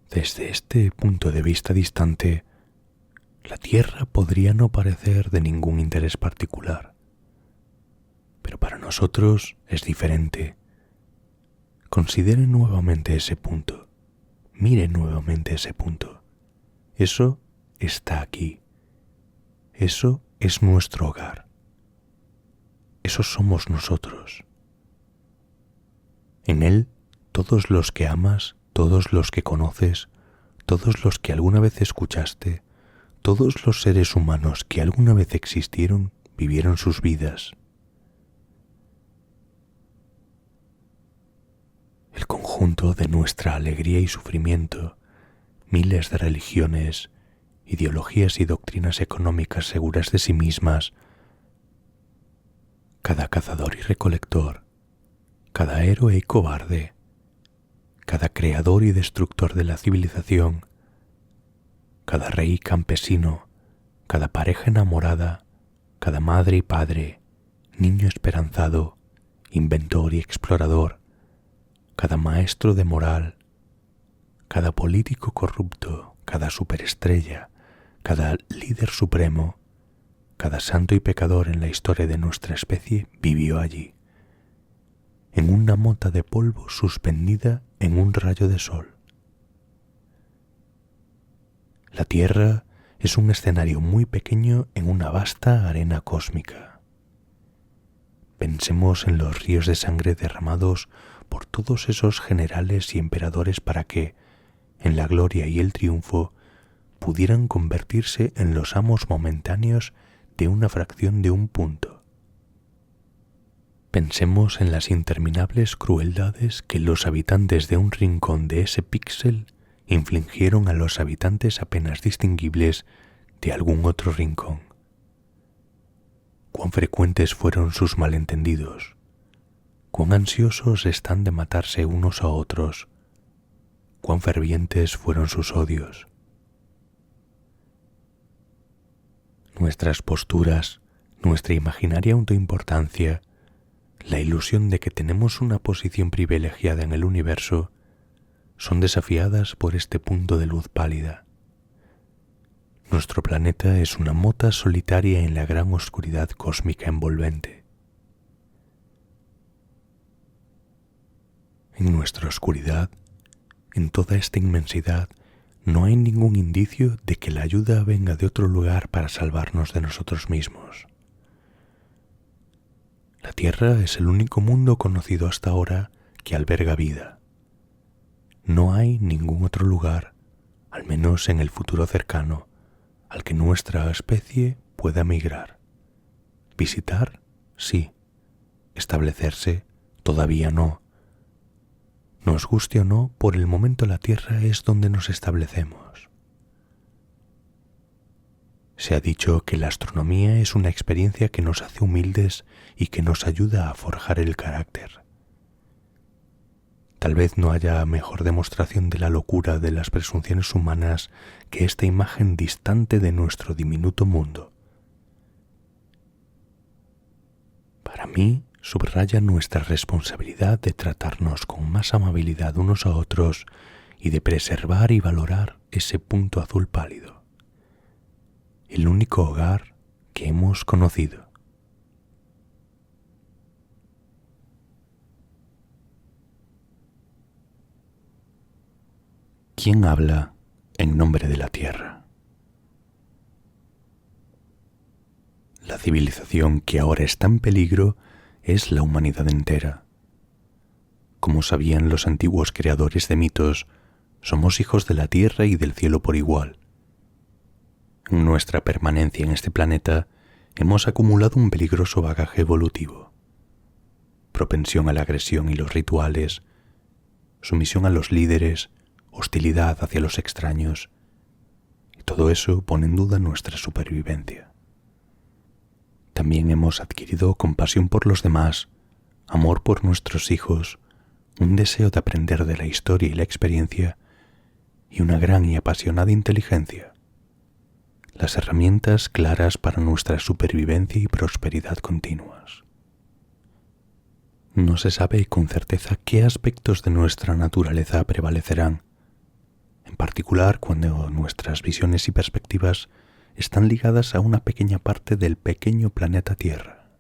Desde este punto de vista distante, la Tierra podría no parecer de ningún interés particular, pero para nosotros es diferente. Considere nuevamente ese punto, mire nuevamente ese punto. Eso está aquí. Eso es nuestro hogar. Eso somos nosotros. En él, todos los que amas, todos los que conoces, todos los que alguna vez escuchaste, todos los seres humanos que alguna vez existieron, vivieron sus vidas. El conjunto de nuestra alegría y sufrimiento, miles de religiones, ideologías y doctrinas económicas seguras de sí mismas, cada cazador y recolector, cada héroe y cobarde, cada creador y destructor de la civilización, cada rey y campesino, cada pareja enamorada, cada madre y padre, niño esperanzado, inventor y explorador, cada maestro de moral, cada político corrupto, cada superestrella, cada líder supremo, cada santo y pecador en la historia de nuestra especie vivió allí, en una mota de polvo suspendida en un rayo de sol. La Tierra es un escenario muy pequeño en una vasta arena cósmica. Pensemos en los ríos de sangre derramados por todos esos generales y emperadores para que, en la gloria y el triunfo, pudieran convertirse en los amos momentáneos de una fracción de un punto. Pensemos en las interminables crueldades que los habitantes de un rincón de ese píxel infligieron a los habitantes apenas distinguibles de algún otro rincón. Cuán frecuentes fueron sus malentendidos, cuán ansiosos están de matarse unos a otros, cuán fervientes fueron sus odios. Nuestras posturas, nuestra imaginaria autoimportancia, la ilusión de que tenemos una posición privilegiada en el universo, son desafiadas por este punto de luz pálida. Nuestro planeta es una mota solitaria en la gran oscuridad cósmica envolvente. En nuestra oscuridad, en toda esta inmensidad, no hay ningún indicio de que la ayuda venga de otro lugar para salvarnos de nosotros mismos. La Tierra es el único mundo conocido hasta ahora que alberga vida. No hay ningún otro lugar, al menos en el futuro cercano, al que nuestra especie pueda migrar. Visitar, sí. Establecerse, todavía no. Nos guste o no, por el momento la Tierra es donde nos establecemos. Se ha dicho que la astronomía es una experiencia que nos hace humildes y que nos ayuda a forjar el carácter. Tal vez no haya mejor demostración de la locura de las presunciones humanas que esta imagen distante de nuestro diminuto mundo. Para mí, subraya nuestra responsabilidad de tratarnos con más amabilidad unos a otros y de preservar y valorar ese punto azul pálido, el único hogar que hemos conocido. ¿Quién habla en nombre de la Tierra? La civilización que ahora está en peligro es la humanidad entera. Como sabían los antiguos creadores de mitos, somos hijos de la tierra y del cielo por igual. En nuestra permanencia en este planeta hemos acumulado un peligroso bagaje evolutivo. Propensión a la agresión y los rituales, sumisión a los líderes, hostilidad hacia los extraños, y todo eso pone en duda nuestra supervivencia. También hemos adquirido compasión por los demás, amor por nuestros hijos, un deseo de aprender de la historia y la experiencia, y una gran y apasionada inteligencia, las herramientas claras para nuestra supervivencia y prosperidad continuas. No se sabe con certeza qué aspectos de nuestra naturaleza prevalecerán. En particular cuando nuestras visiones y perspectivas están ligadas a una pequeña parte del pequeño planeta Tierra.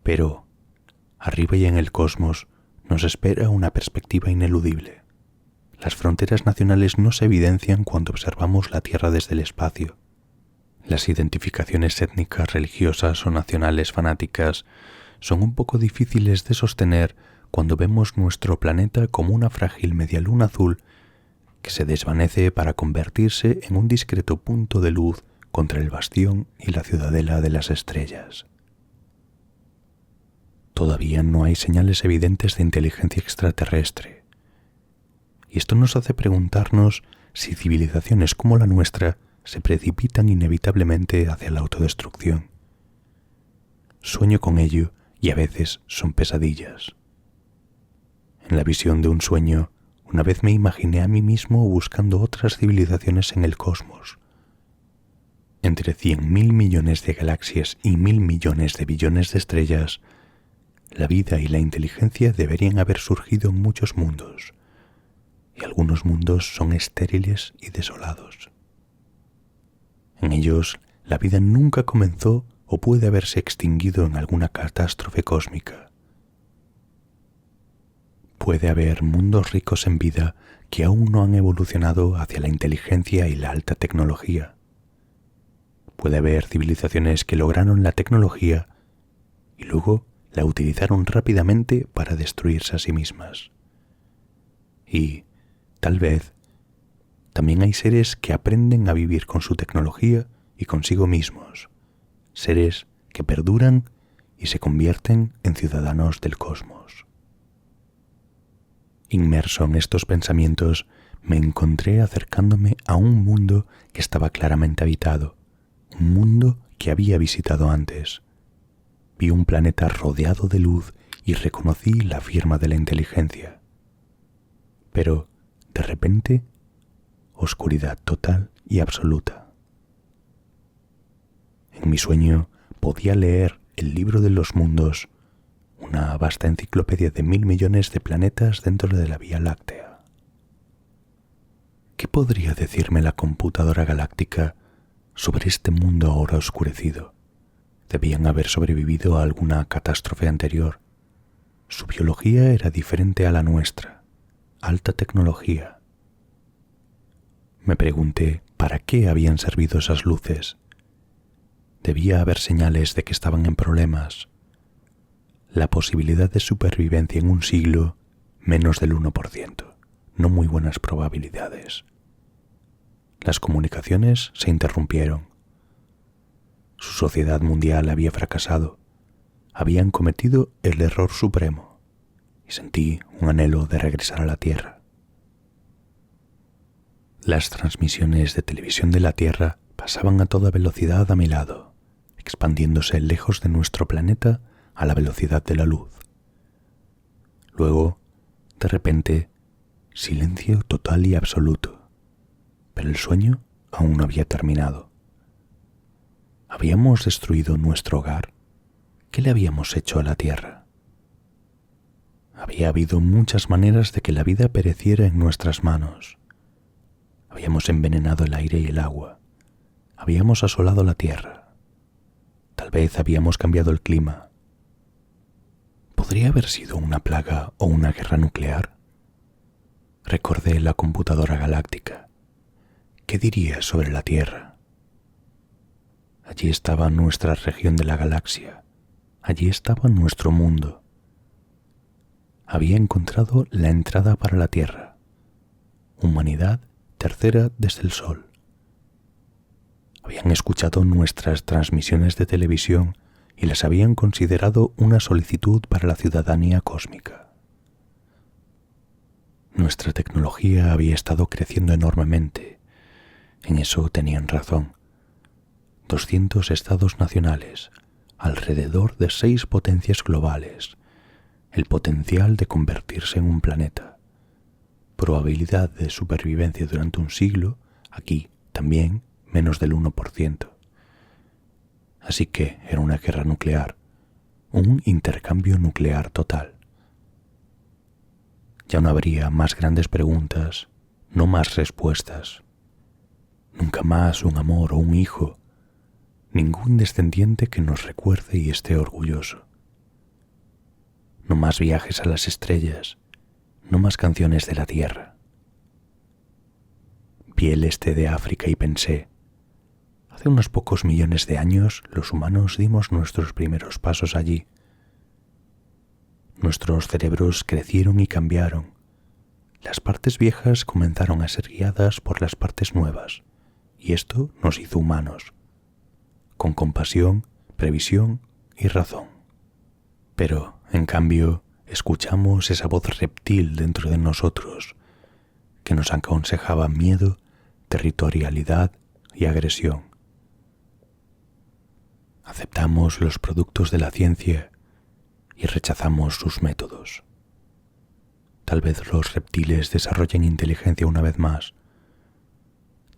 Pero, arriba y en el cosmos, nos espera una perspectiva ineludible. Las fronteras nacionales no se evidencian cuando observamos la Tierra desde el espacio. Las identificaciones étnicas, religiosas o nacionales fanáticas son un poco difíciles de sostener cuando vemos nuestro planeta como una frágil medialuna azul que se desvanece para convertirse en un discreto punto de luz contra el bastión y la ciudadela de las estrellas. Todavía no hay señales evidentes de inteligencia extraterrestre, y esto nos hace preguntarnos si civilizaciones como la nuestra se precipitan inevitablemente hacia la autodestrucción. Sueño con ello y a veces son pesadillas. En la visión de un sueño, una vez me imaginé a mí mismo buscando otras civilizaciones en el cosmos. Entre 100.000 millones de galaxias y 1.000 millones de billones de estrellas, la vida y la inteligencia deberían haber surgido en muchos mundos, y algunos mundos son estériles y desolados. En ellos, la vida nunca comenzó o puede haberse extinguido en alguna catástrofe cósmica. Puede haber mundos ricos en vida que aún no han evolucionado hacia la inteligencia y la alta tecnología. Puede haber civilizaciones que lograron la tecnología y luego la utilizaron rápidamente para destruirse a sí mismas. Y, tal vez, también hay seres que aprenden a vivir con su tecnología y consigo mismos, seres que perduran y se convierten en ciudadanos del cosmos. Inmerso en estos pensamientos, me encontré acercándome a un mundo que estaba claramente habitado, un mundo que había visitado antes. Vi un planeta rodeado de luz y reconocí la firma de la inteligencia. Pero, de repente, oscuridad total y absoluta. En mi sueño podía leer el libro de los mundos, una vasta enciclopedia de 1.000 millones de planetas dentro de la Vía Láctea. ¿Qué podría decirme la computadora galáctica sobre este mundo ahora oscurecido? Debían haber sobrevivido a alguna catástrofe anterior. Su biología era diferente a la nuestra, alta tecnología. Me pregunté para qué habían servido esas luces. Debía haber señales de que estaban en problemas. La posibilidad de supervivencia en un siglo, menos del 1%, no muy buenas probabilidades. Las comunicaciones se interrumpieron. Su sociedad mundial había fracasado. Habían cometido el error supremo y sentí un anhelo de regresar a la Tierra. Las transmisiones de televisión de la Tierra pasaban a toda velocidad a mi lado, expandiéndose lejos de nuestro planeta a la velocidad de la luz. Luego, de repente, silencio total y absoluto, pero el sueño aún no había terminado. ¿Habíamos destruido nuestro hogar? ¿Qué le habíamos hecho a la Tierra? Había habido muchas maneras de que la vida pereciera en nuestras manos. Habíamos envenenado el aire y el agua. Habíamos asolado la Tierra. Tal vez habíamos cambiado el clima. ¿Podría haber sido una plaga o una guerra nuclear? Recordé la computadora galáctica. ¿Qué diría sobre la Tierra? Allí estaba nuestra región de la galaxia. Allí estaba nuestro mundo. Había encontrado la entrada para la Tierra. Humanidad tercera desde el Sol. Habían escuchado nuestras transmisiones de televisión y las habían considerado una solicitud para la ciudadanía cósmica. Nuestra tecnología había estado creciendo enormemente. En eso tenían razón. 200 estados nacionales, alrededor de 6 potencias globales, el potencial de convertirse en un planeta, probabilidad de supervivencia durante un siglo, aquí también menos del 1%. Así que era una guerra nuclear, un intercambio nuclear total. Ya no habría más grandes preguntas, No más respuestas. Nunca más un amor o un hijo. Ningún descendiente que nos recuerde y esté orgulloso. No más viajes a las estrellas. No más canciones de la tierra. Vi el este de África y pensé, hace unos pocos millones de años los humanos dimos nuestros primeros pasos allí. Nuestros cerebros crecieron y cambiaron. Las partes viejas comenzaron a ser guiadas por las partes nuevas, y esto nos hizo humanos, con compasión, previsión y razón. Pero, en cambio, escuchamos esa voz reptil dentro de nosotros, que nos aconsejaba miedo, territorialidad y agresión. Aceptamos los productos de la ciencia y rechazamos sus métodos. Tal vez los reptiles desarrollen inteligencia una vez más.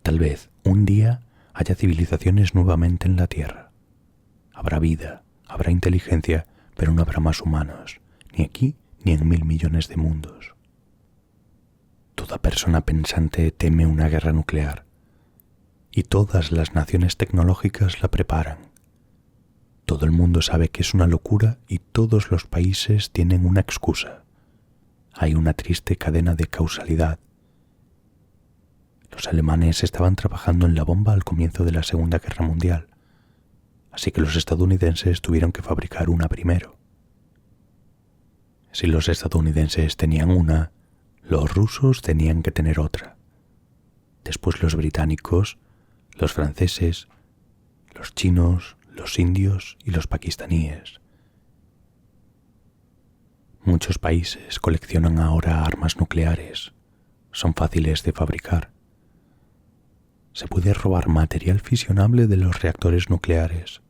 Tal vez un día haya civilizaciones nuevamente en la Tierra. Habrá vida, habrá inteligencia, pero no habrá más humanos, ni aquí ni en 1000 millones de mundos. Toda persona pensante teme una guerra nuclear, y todas las naciones tecnológicas la preparan. Todo el mundo sabe que es una locura y todos los países tienen una excusa. Hay una triste cadena de causalidad. Los alemanes estaban trabajando en la bomba al comienzo de la Segunda Guerra Mundial, así que los estadounidenses tuvieron que fabricar una primero. Si los estadounidenses tenían una, los rusos tenían que tener otra. Después los británicos, los franceses, los chinos, los indios y los pakistaníes. Muchos países coleccionan ahora armas nucleares. Son fáciles de fabricar. Se puede robar material fisionable de los reactores nucleares.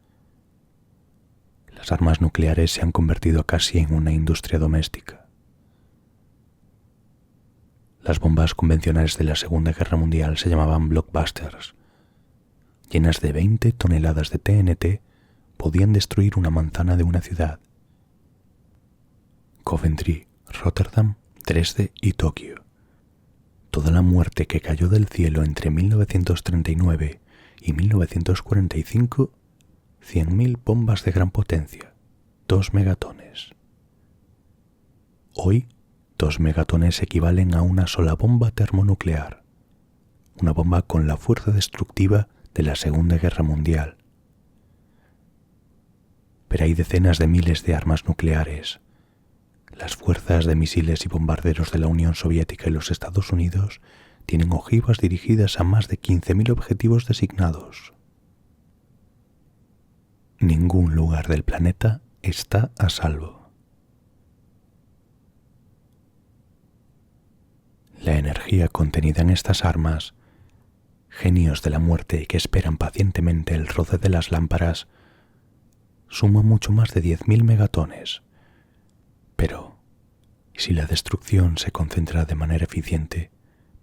Las armas nucleares se han convertido casi en una industria doméstica. Las bombas convencionales de la Segunda Guerra Mundial se llamaban blockbusters. Llenas de 20 toneladas de TNT, podían destruir una manzana de una ciudad. Coventry, Rotterdam, Dresde y Tokio. Toda la muerte que cayó del cielo entre 1939 y 1945, 100.000 bombas de gran potencia, 2 megatones. Hoy, 2 megatones equivalen a una sola bomba termonuclear, una bomba con la fuerza destructiva de la Segunda Guerra Mundial. Pero hay decenas de miles de armas nucleares. Las fuerzas de misiles y bombarderos de la Unión Soviética y los Estados Unidos tienen ojivas dirigidas a más de 15.000 objetivos designados. Ningún lugar del planeta está a salvo. La energía contenida en estas armas, genios de la muerte que esperan pacientemente el roce de las lámparas, suma mucho más de 10.000 megatones. Pero, ¿y si la destrucción se concentra de manera eficiente,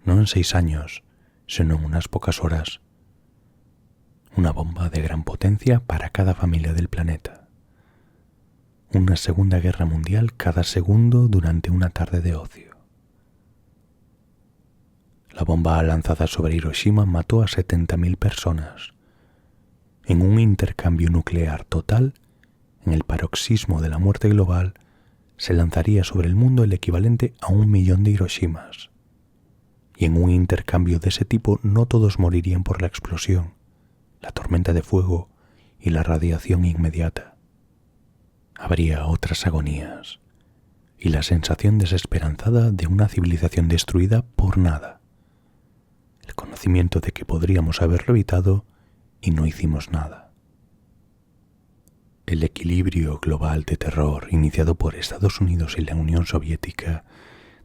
no en 6 años, sino en unas pocas horas? Una bomba de gran potencia para cada familia del planeta. Una Segunda Guerra Mundial cada segundo durante una tarde de ocio. La bomba lanzada sobre Hiroshima mató a 70.000 personas. En un intercambio nuclear total, en el paroxismo de la muerte global, se lanzaría sobre el mundo el equivalente a 1 millón de Hiroshimas. Y en un intercambio de ese tipo no todos morirían por la explosión, la tormenta de fuego y la radiación inmediata. Habría otras agonías y la sensación desesperanzada de una civilización destruida por nada. El conocimiento de que podríamos haberlo evitado y no hicimos nada. El equilibrio global de terror iniciado por Estados Unidos y la Unión Soviética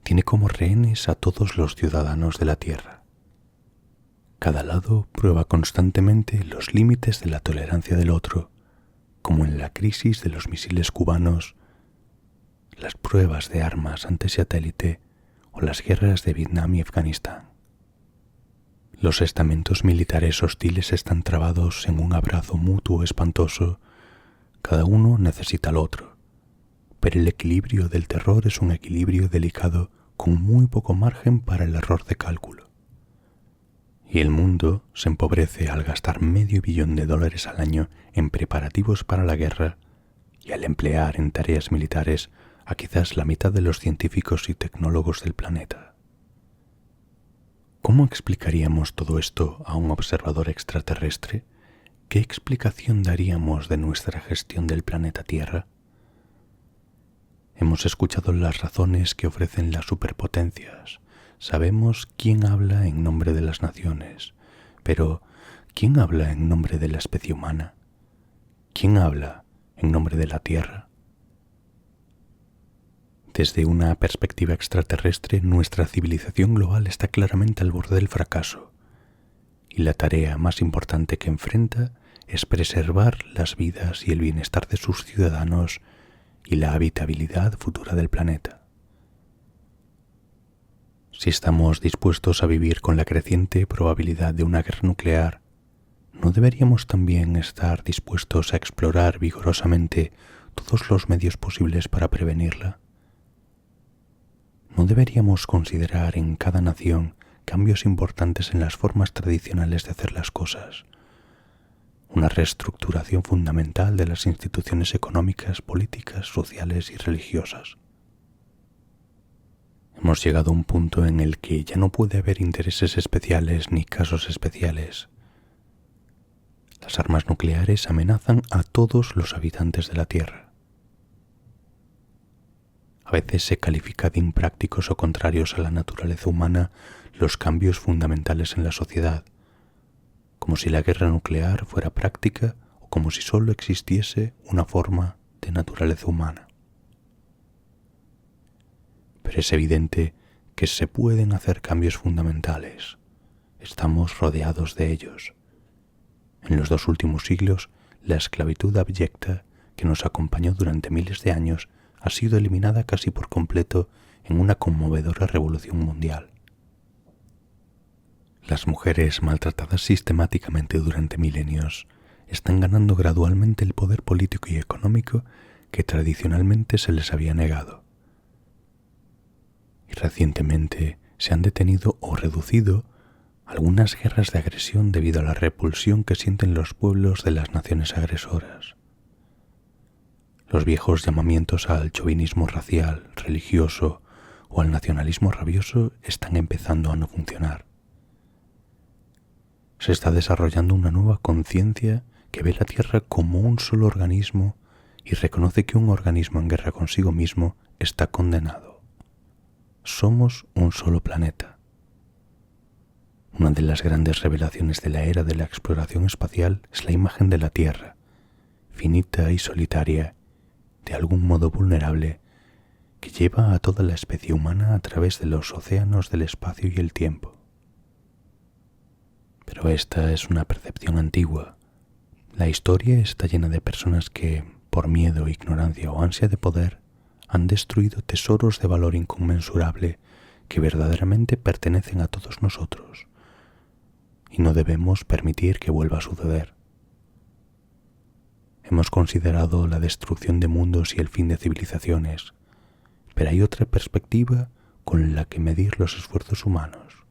tiene como rehenes a todos los ciudadanos de la Tierra. Cada lado prueba constantemente los límites de la tolerancia del otro, como en la crisis de los misiles cubanos, las pruebas de armas antisatélite o las guerras de Vietnam y Afganistán. Los estamentos militares hostiles están trabados en un abrazo mutuo espantoso. Cada uno necesita al otro, pero el equilibrio del terror es un equilibrio delicado con muy poco margen para el error de cálculo. Y el mundo se empobrece al gastar $500 millones al año en preparativos para la guerra y al emplear en tareas militares a quizás la mitad de los científicos y tecnólogos del planeta. ¿Cómo explicaríamos todo esto a un observador extraterrestre? ¿Qué explicación daríamos de nuestra gestión del planeta Tierra? Hemos escuchado las razones que ofrecen las superpotencias. Sabemos quién habla en nombre de las naciones, pero ¿quién habla en nombre de la especie humana? ¿Quién habla en nombre de la Tierra? Desde una perspectiva extraterrestre, nuestra civilización global está claramente al borde del fracaso, y la tarea más importante que enfrenta es preservar las vidas y el bienestar de sus ciudadanos y la habitabilidad futura del planeta. Si estamos dispuestos a vivir con la creciente probabilidad de una guerra nuclear, ¿no deberíamos también estar dispuestos a explorar vigorosamente todos los medios posibles para prevenirla? ¿No deberíamos considerar en cada nación cambios importantes en las formas tradicionales de hacer las cosas? Una reestructuración fundamental de las instituciones económicas, políticas, sociales y religiosas. Hemos llegado a un punto en el que ya no puede haber intereses especiales ni casos especiales. Las armas nucleares amenazan a todos los habitantes de la Tierra. A veces se califica de imprácticos o contrarios a la naturaleza humana los cambios fundamentales en la sociedad, como si la guerra nuclear fuera práctica o como si solo existiese una forma de naturaleza humana. Pero es evidente que se pueden hacer cambios fundamentales. Estamos rodeados de ellos. En los 2 últimos siglos, la esclavitud abyecta que nos acompañó durante miles de años ha sido eliminada casi por completo en una conmovedora revolución mundial. Las mujeres maltratadas sistemáticamente durante milenios están ganando gradualmente el poder político y económico que tradicionalmente se les había negado. Y recientemente se han detenido o reducido algunas guerras de agresión debido a la repulsión que sienten los pueblos de las naciones agresoras. Los viejos llamamientos al chauvinismo racial, religioso o al nacionalismo rabioso están empezando a no funcionar. Se está desarrollando una nueva conciencia que ve la Tierra como un solo organismo y reconoce que un organismo en guerra consigo mismo está condenado. Somos un solo planeta. Una de las grandes revelaciones de la era de la exploración espacial es la imagen de la Tierra, finita y solitaria, de algún modo vulnerable, que lleva a toda la especie humana a través de los océanos del espacio y el tiempo. Pero esta es una percepción antigua. La historia está llena de personas que, por miedo, ignorancia o ansia de poder, han destruido tesoros de valor inconmensurable que verdaderamente pertenecen a todos nosotros, y no debemos permitir que vuelva a suceder. Hemos considerado la destrucción de mundos y el fin de civilizaciones, pero hay otra perspectiva con la que medir los esfuerzos humanos.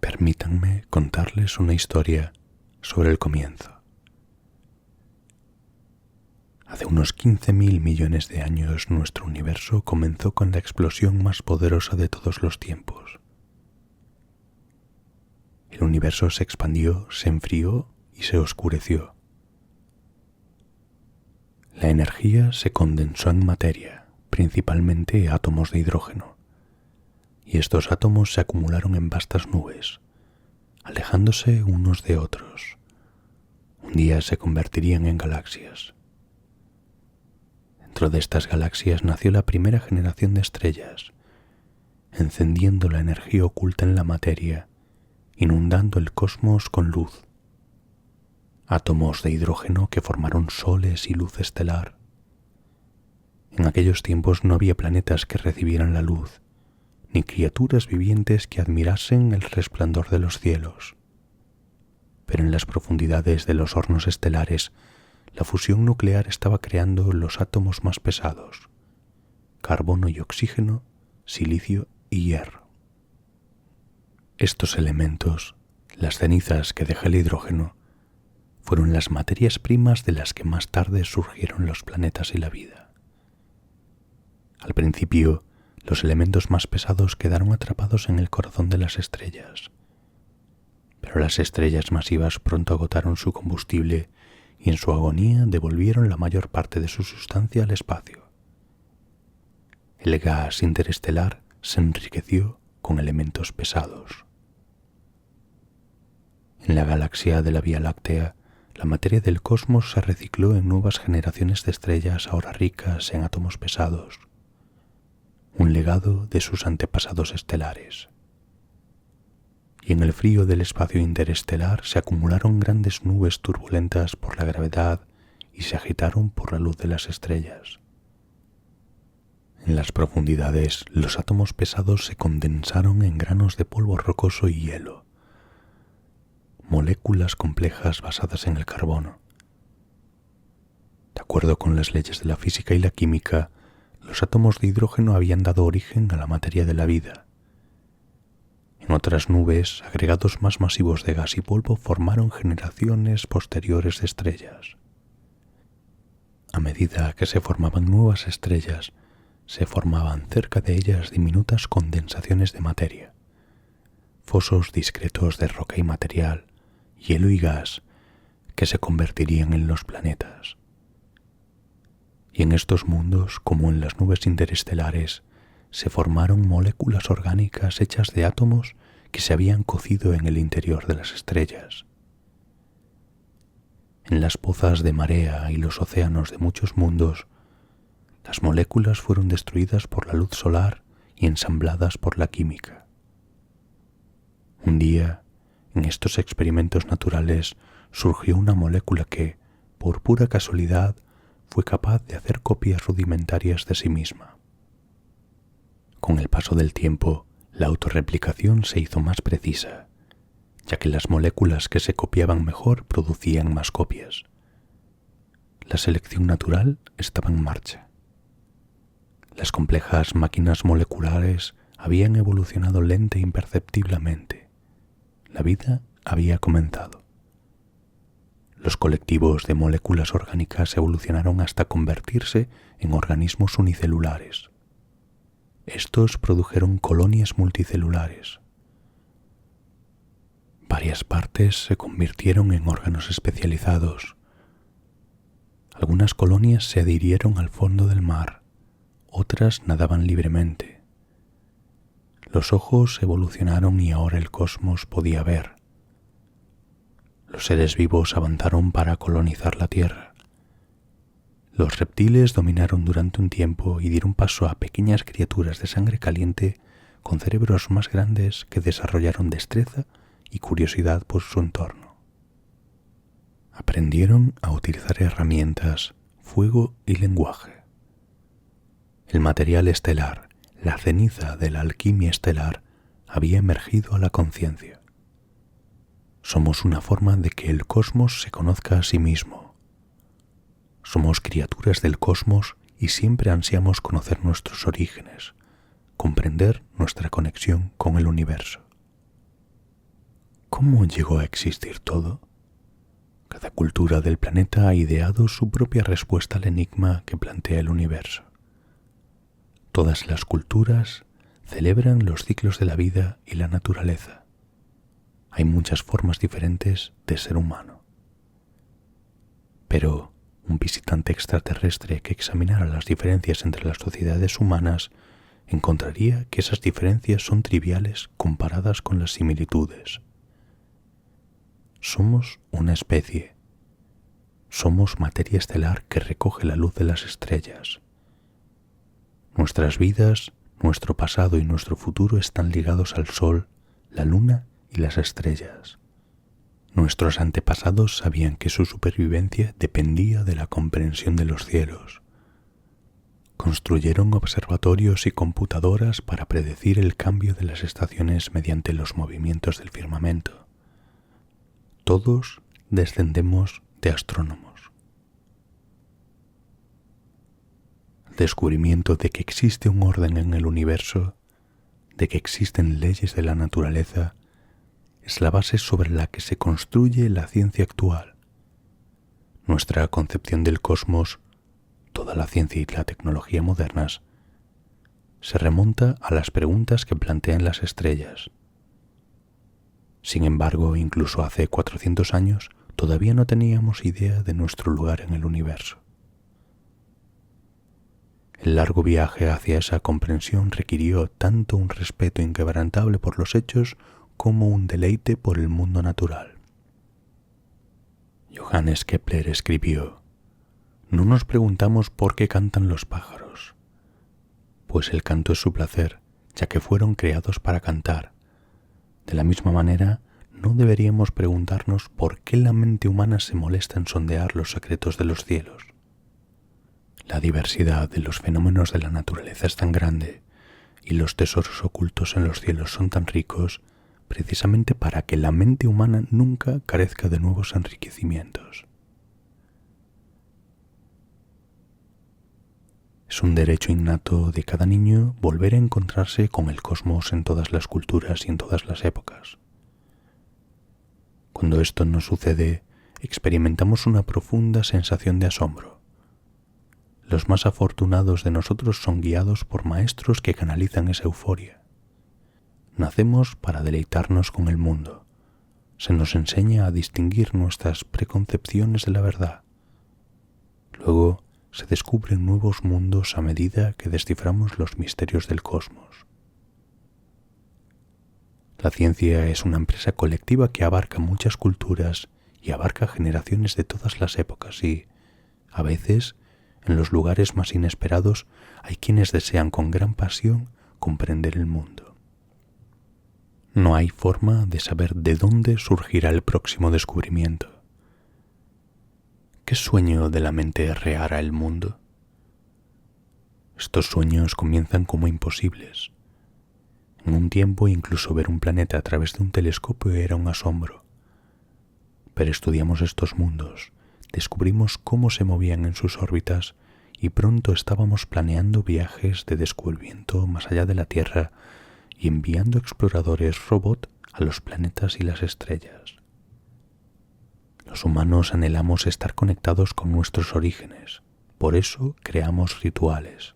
Permítanme contarles una historia sobre el comienzo. Hace unos 15.000 millones de años nuestro universo comenzó con la explosión más poderosa de todos los tiempos. El universo se expandió, se enfrió y se oscureció. La energía se condensó en materia, principalmente átomos de hidrógeno, y estos átomos se acumularon en vastas nubes, alejándose unos de otros. Un día se convertirían en galaxias. Dentro de estas galaxias nació la primera generación de estrellas, encendiendo la energía oculta en la materia, inundando el cosmos con luz. Átomos de hidrógeno que formaron soles y luz estelar. En aquellos tiempos no había planetas que recibieran la luz, ni criaturas vivientes que admirasen el resplandor de los cielos. Pero en las profundidades de los hornos estelares, la fusión nuclear estaba creando los átomos más pesados: carbono y oxígeno, silicio y hierro. Estos elementos, las cenizas que deja el hidrógeno, fueron las materias primas de las que más tarde surgieron los planetas y la vida. Al principio, los elementos más pesados quedaron atrapados en el corazón de las estrellas, pero las estrellas masivas pronto agotaron su combustible y en su agonía devolvieron la mayor parte de su sustancia al espacio. El gas interestelar se enriqueció con elementos pesados. En la galaxia de la Vía Láctea, la materia del cosmos se recicló en nuevas generaciones de estrellas ahora ricas en átomos pesados, un legado de sus antepasados estelares. Y en el frío del espacio interestelar se acumularon grandes nubes turbulentas por la gravedad y se agitaron por la luz de las estrellas. En las profundidades, los átomos pesados se condensaron en granos de polvo rocoso y hielo, moléculas complejas basadas en el carbono. De acuerdo con las leyes de la física y la química, los átomos de hidrógeno habían dado origen a la materia de la vida. En otras nubes, agregados más masivos de gas y polvo formaron generaciones posteriores de estrellas. A medida que se formaban nuevas estrellas, se formaban cerca de ellas diminutas condensaciones de materia, fosos discretos de roca y material, hielo y gas, que se convertirían en los planetas. Y en estos mundos, como en las nubes interestelares, se formaron moléculas orgánicas hechas de átomos que se habían cocido en el interior de las estrellas. En las pozas de marea y los océanos de muchos mundos, las moléculas fueron destruidas por la luz solar y ensambladas por la química. Un día, en estos experimentos naturales, surgió una molécula que, por pura casualidad, fue capaz de hacer copias rudimentarias de sí misma. Con el paso del tiempo, la autorreplicación se hizo más precisa, ya que las moléculas que se copiaban mejor producían más copias. La selección natural estaba en marcha. Las complejas máquinas moleculares habían evolucionado lenta e imperceptiblemente. La vida había comenzado. Los colectivos de moléculas orgánicas evolucionaron hasta convertirse en organismos unicelulares. Estos produjeron colonias multicelulares. Varias partes se convirtieron en órganos especializados. Algunas colonias se adhirieron al fondo del mar, otras nadaban libremente. Los ojos evolucionaron y ahora el cosmos podía ver. Los seres vivos avanzaron para colonizar la Tierra. Los reptiles dominaron durante un tiempo y dieron paso a pequeñas criaturas de sangre caliente con cerebros más grandes que desarrollaron destreza y curiosidad por su entorno. Aprendieron a utilizar herramientas, fuego y lenguaje. El material estelar, la ceniza de la alquimia estelar, había emergido a la conciencia. Somos una forma de que el cosmos se conozca a sí mismo. Somos criaturas del cosmos y siempre ansiamos conocer nuestros orígenes, comprender nuestra conexión con el universo. ¿Cómo llegó a existir todo? Cada cultura del planeta ha ideado su propia respuesta al enigma que plantea el universo. Todas las culturas celebran los ciclos de la vida y la naturaleza. Hay muchas formas diferentes de ser humano. Pero un visitante extraterrestre que examinara las diferencias entre las sociedades humanas encontraría que esas diferencias son triviales comparadas con las similitudes. Somos una especie. Somos materia estelar que recoge la luz de las estrellas. Nuestras vidas, nuestro pasado y nuestro futuro están ligados al Sol, la Luna y las estrellas. Nuestros antepasados sabían que su supervivencia dependía de la comprensión de los cielos. Construyeron observatorios y computadoras para predecir el cambio de las estaciones mediante los movimientos del firmamento. Todos descendemos de astrónomos. El descubrimiento de que existe un orden en el universo, de que existen leyes de la naturaleza, es la base sobre la que se construye la ciencia actual. Nuestra concepción del cosmos, toda la ciencia y la tecnología modernas, se remonta a las preguntas que plantean las estrellas. Sin embargo, incluso hace 400 años, todavía no teníamos idea de nuestro lugar en el universo. El largo viaje hacia esa comprensión requirió tanto un respeto inquebrantable por los hechos como un deleite por el mundo natural. Johannes Kepler escribió: «No nos preguntamos por qué cantan los pájaros, pues el canto es su placer, ya que fueron creados para cantar. De la misma manera, no deberíamos preguntarnos por qué la mente humana se molesta en sondear los secretos de los cielos. La diversidad de los fenómenos de la naturaleza es tan grande y los tesoros ocultos en los cielos son tan ricos precisamente para que la mente humana nunca carezca de nuevos enriquecimientos. Es un derecho innato de cada niño volver a encontrarse con el cosmos en todas las culturas y en todas las épocas. Cuando esto no sucede, experimentamos una profunda sensación de asombro. Los más afortunados de nosotros son guiados por maestros que canalizan esa euforia. Nacemos para deleitarnos con el mundo. Se nos enseña a distinguir nuestras preconcepciones de la verdad. Luego se descubren nuevos mundos a medida que desciframos los misterios del cosmos. La ciencia es una empresa colectiva que abarca muchas culturas y abarca generaciones de todas las épocas y, a veces, en los lugares más inesperados hay quienes desean con gran pasión comprender el mundo. No hay forma de saber de dónde surgirá el próximo descubrimiento. ¿Qué sueño de la mente rehará el mundo? Estos sueños comienzan como imposibles. En un tiempo incluso ver un planeta a través de un telescopio era un asombro. Pero estudiamos estos mundos, descubrimos cómo se movían en sus órbitas y pronto estábamos planeando viajes de descubrimiento más allá de la Tierra y enviando exploradores robot a los planetas y las estrellas. Los humanos anhelamos estar conectados con nuestros orígenes, por eso creamos rituales.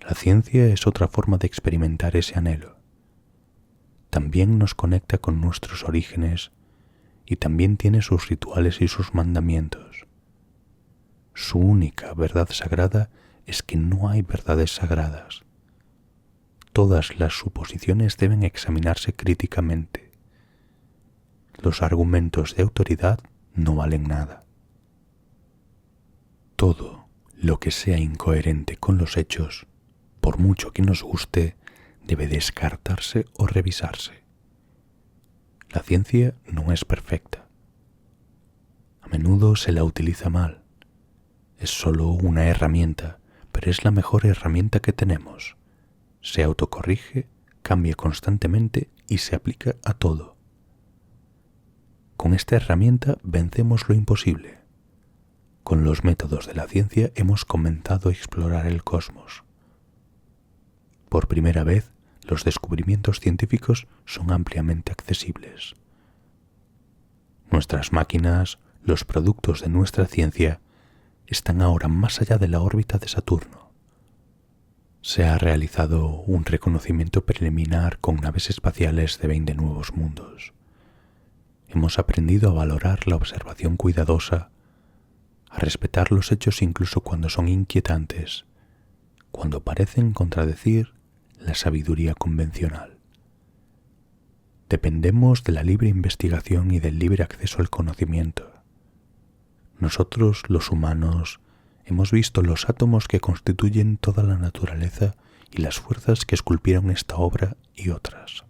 La ciencia es otra forma de experimentar ese anhelo. También nos conecta con nuestros orígenes y también tiene sus rituales y sus mandamientos. Su única verdad sagrada es que no hay verdades sagradas. Todas las suposiciones deben examinarse críticamente. Los argumentos de autoridad no valen nada. Todo lo que sea incoherente con los hechos, por mucho que nos guste, debe descartarse o revisarse. La ciencia no es perfecta. A menudo se la utiliza mal. Es solo una herramienta, pero es la mejor herramienta que tenemos. Se autocorrige, cambia constantemente y se aplica a todo. Con esta herramienta vencemos lo imposible. Con los métodos de la ciencia hemos comenzado a explorar el cosmos. Por primera vez, los descubrimientos científicos son ampliamente accesibles. Nuestras máquinas, los productos de nuestra ciencia, están ahora más allá de la órbita de Saturno. Se ha realizado un reconocimiento preliminar con naves espaciales de 20 nuevos mundos. Hemos aprendido a valorar la observación cuidadosa, a respetar los hechos incluso cuando son inquietantes, cuando parecen contradecir la sabiduría convencional. Dependemos de la libre investigación y del libre acceso al conocimiento. Nosotros, los humanos, hemos visto los átomos que constituyen toda la naturaleza y las fuerzas que esculpieron esta obra y otras.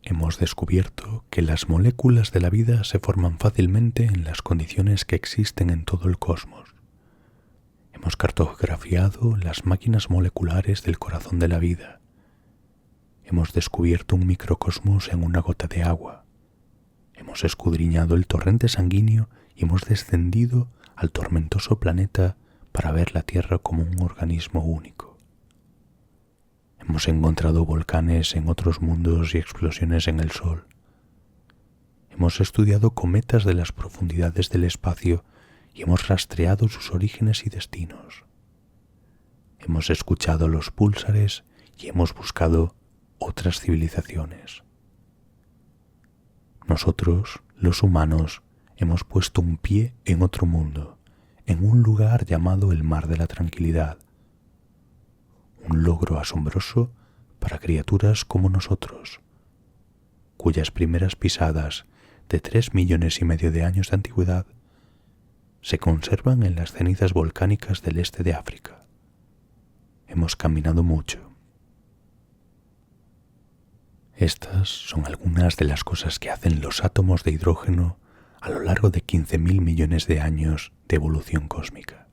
Hemos descubierto que las moléculas de la vida se forman fácilmente en las condiciones que existen en todo el cosmos. Hemos cartografiado las máquinas moleculares del corazón de la vida. Hemos descubierto un microcosmos en una gota de agua. Hemos escudriñado el torrente sanguíneo y hemos descendido al tormentoso planeta para ver la Tierra como un organismo único. Hemos encontrado volcanes en otros mundos y explosiones en el Sol. Hemos estudiado cometas de las profundidades del espacio y hemos rastreado sus orígenes y destinos. Hemos escuchado los púlsares y hemos buscado otras civilizaciones. Nosotros, los humanos, hemos puesto un pie en otro mundo, en un lugar llamado el Mar de la Tranquilidad. Un logro asombroso para criaturas como nosotros, cuyas primeras pisadas de 3,5 millones de años de antigüedad se conservan en las cenizas volcánicas del este de África. Hemos caminado mucho. Estas son algunas de las cosas que hacen los átomos de hidrógeno a lo largo de 15,000 millones de años de evolución cósmica.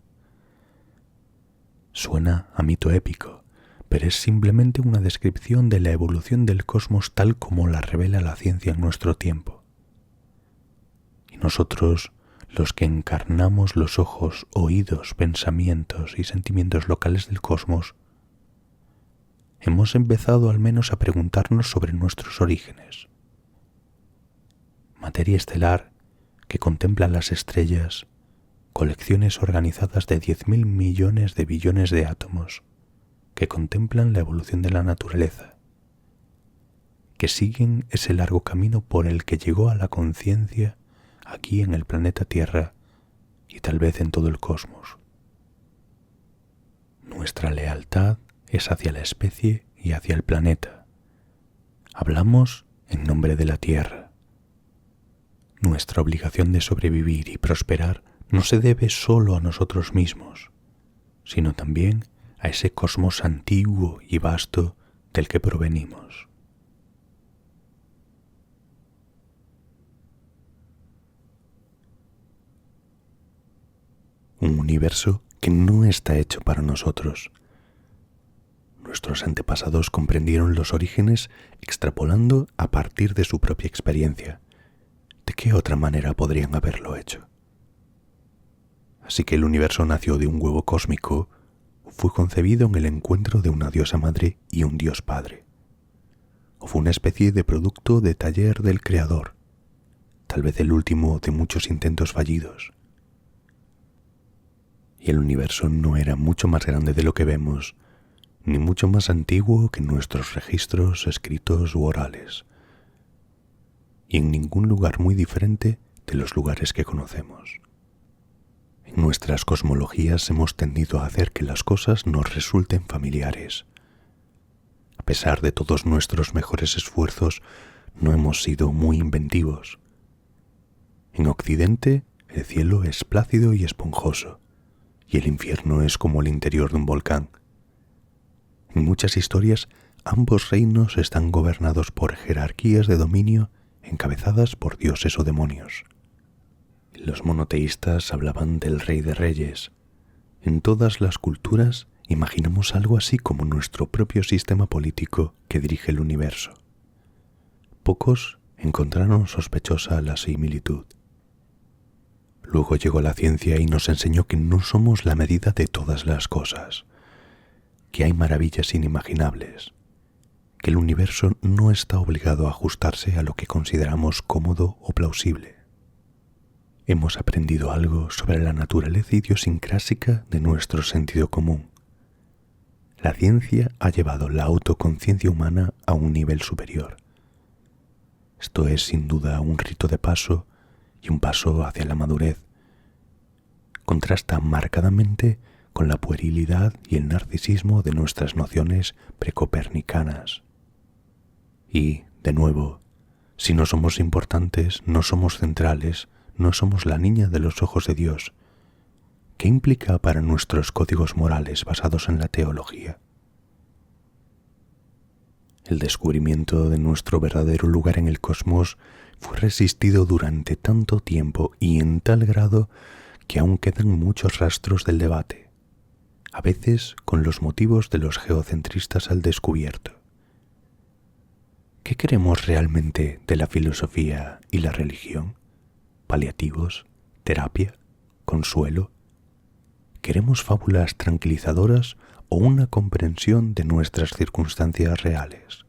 Suena a mito épico, pero es simplemente una descripción de la evolución del cosmos tal como la revela la ciencia en nuestro tiempo. Y nosotros, los que encarnamos los ojos, oídos, pensamientos y sentimientos locales del cosmos, hemos empezado al menos a preguntarnos sobre nuestros orígenes. Materia estelar que contempla las estrellas, colecciones organizadas de 10,000 millones de billones de átomos que contemplan la evolución de la naturaleza, que siguen ese largo camino por el que llegó a la conciencia aquí en el planeta Tierra y tal vez en todo el cosmos. Nuestra lealtad es hacia la especie y hacia el planeta. Hablamos en nombre de la Tierra. Nuestra obligación de sobrevivir y prosperar no se debe solo a nosotros mismos, sino también a ese cosmos antiguo y vasto del que provenimos. Un universo que no está hecho para nosotros. Nuestros antepasados comprendieron los orígenes extrapolando a partir de su propia experiencia. ¿De qué otra manera podrían haberlo hecho? Así que el universo nació de un huevo cósmico, fue concebido en el encuentro de una diosa madre y un dios padre. O fue una especie de producto de taller del creador, tal vez el último de muchos intentos fallidos. Y el universo no era mucho más grande de lo que vemos, ni mucho más antiguo que nuestros registros escritos u orales, y en ningún lugar muy diferente de los lugares que conocemos. En nuestras cosmologías hemos tendido a hacer que las cosas nos resulten familiares. A pesar de todos nuestros mejores esfuerzos, no hemos sido muy inventivos. En Occidente, el cielo es plácido y esponjoso, y el infierno es como el interior de un volcán. En muchas historias, ambos reinos están gobernados por jerarquías de dominio encabezadas por dioses o demonios. Los monoteístas hablaban del Rey de Reyes. En todas las culturas imaginamos algo así como nuestro propio sistema político que dirige el universo. Pocos encontraron sospechosa la similitud. Luego llegó la ciencia y nos enseñó que no somos la medida de todas las cosas, que hay maravillas inimaginables, que el universo no está obligado a ajustarse a lo que consideramos cómodo o plausible. Hemos aprendido algo sobre la naturaleza idiosincrásica de nuestro sentido común. La ciencia ha llevado la autoconciencia humana a un nivel superior. Esto es sin duda un rito de paso y un paso hacia la madurez. Contrasta marcadamente con la puerilidad y el narcisismo de nuestras nociones precopernicanas. Y, de nuevo, si no somos importantes, no somos centrales, no somos la niña de los ojos de Dios, ¿qué implica para nuestros códigos morales basados en la teología? El descubrimiento de nuestro verdadero lugar en el cosmos fue resistido durante tanto tiempo y en tal grado que aún quedan muchos rastros del debate, a veces con los motivos de los geocentristas al descubierto. ¿Qué queremos realmente de la filosofía y la religión? ¿Paliativos? ¿Terapia? ¿Consuelo? ¿Queremos fábulas tranquilizadoras o una comprensión de nuestras circunstancias reales.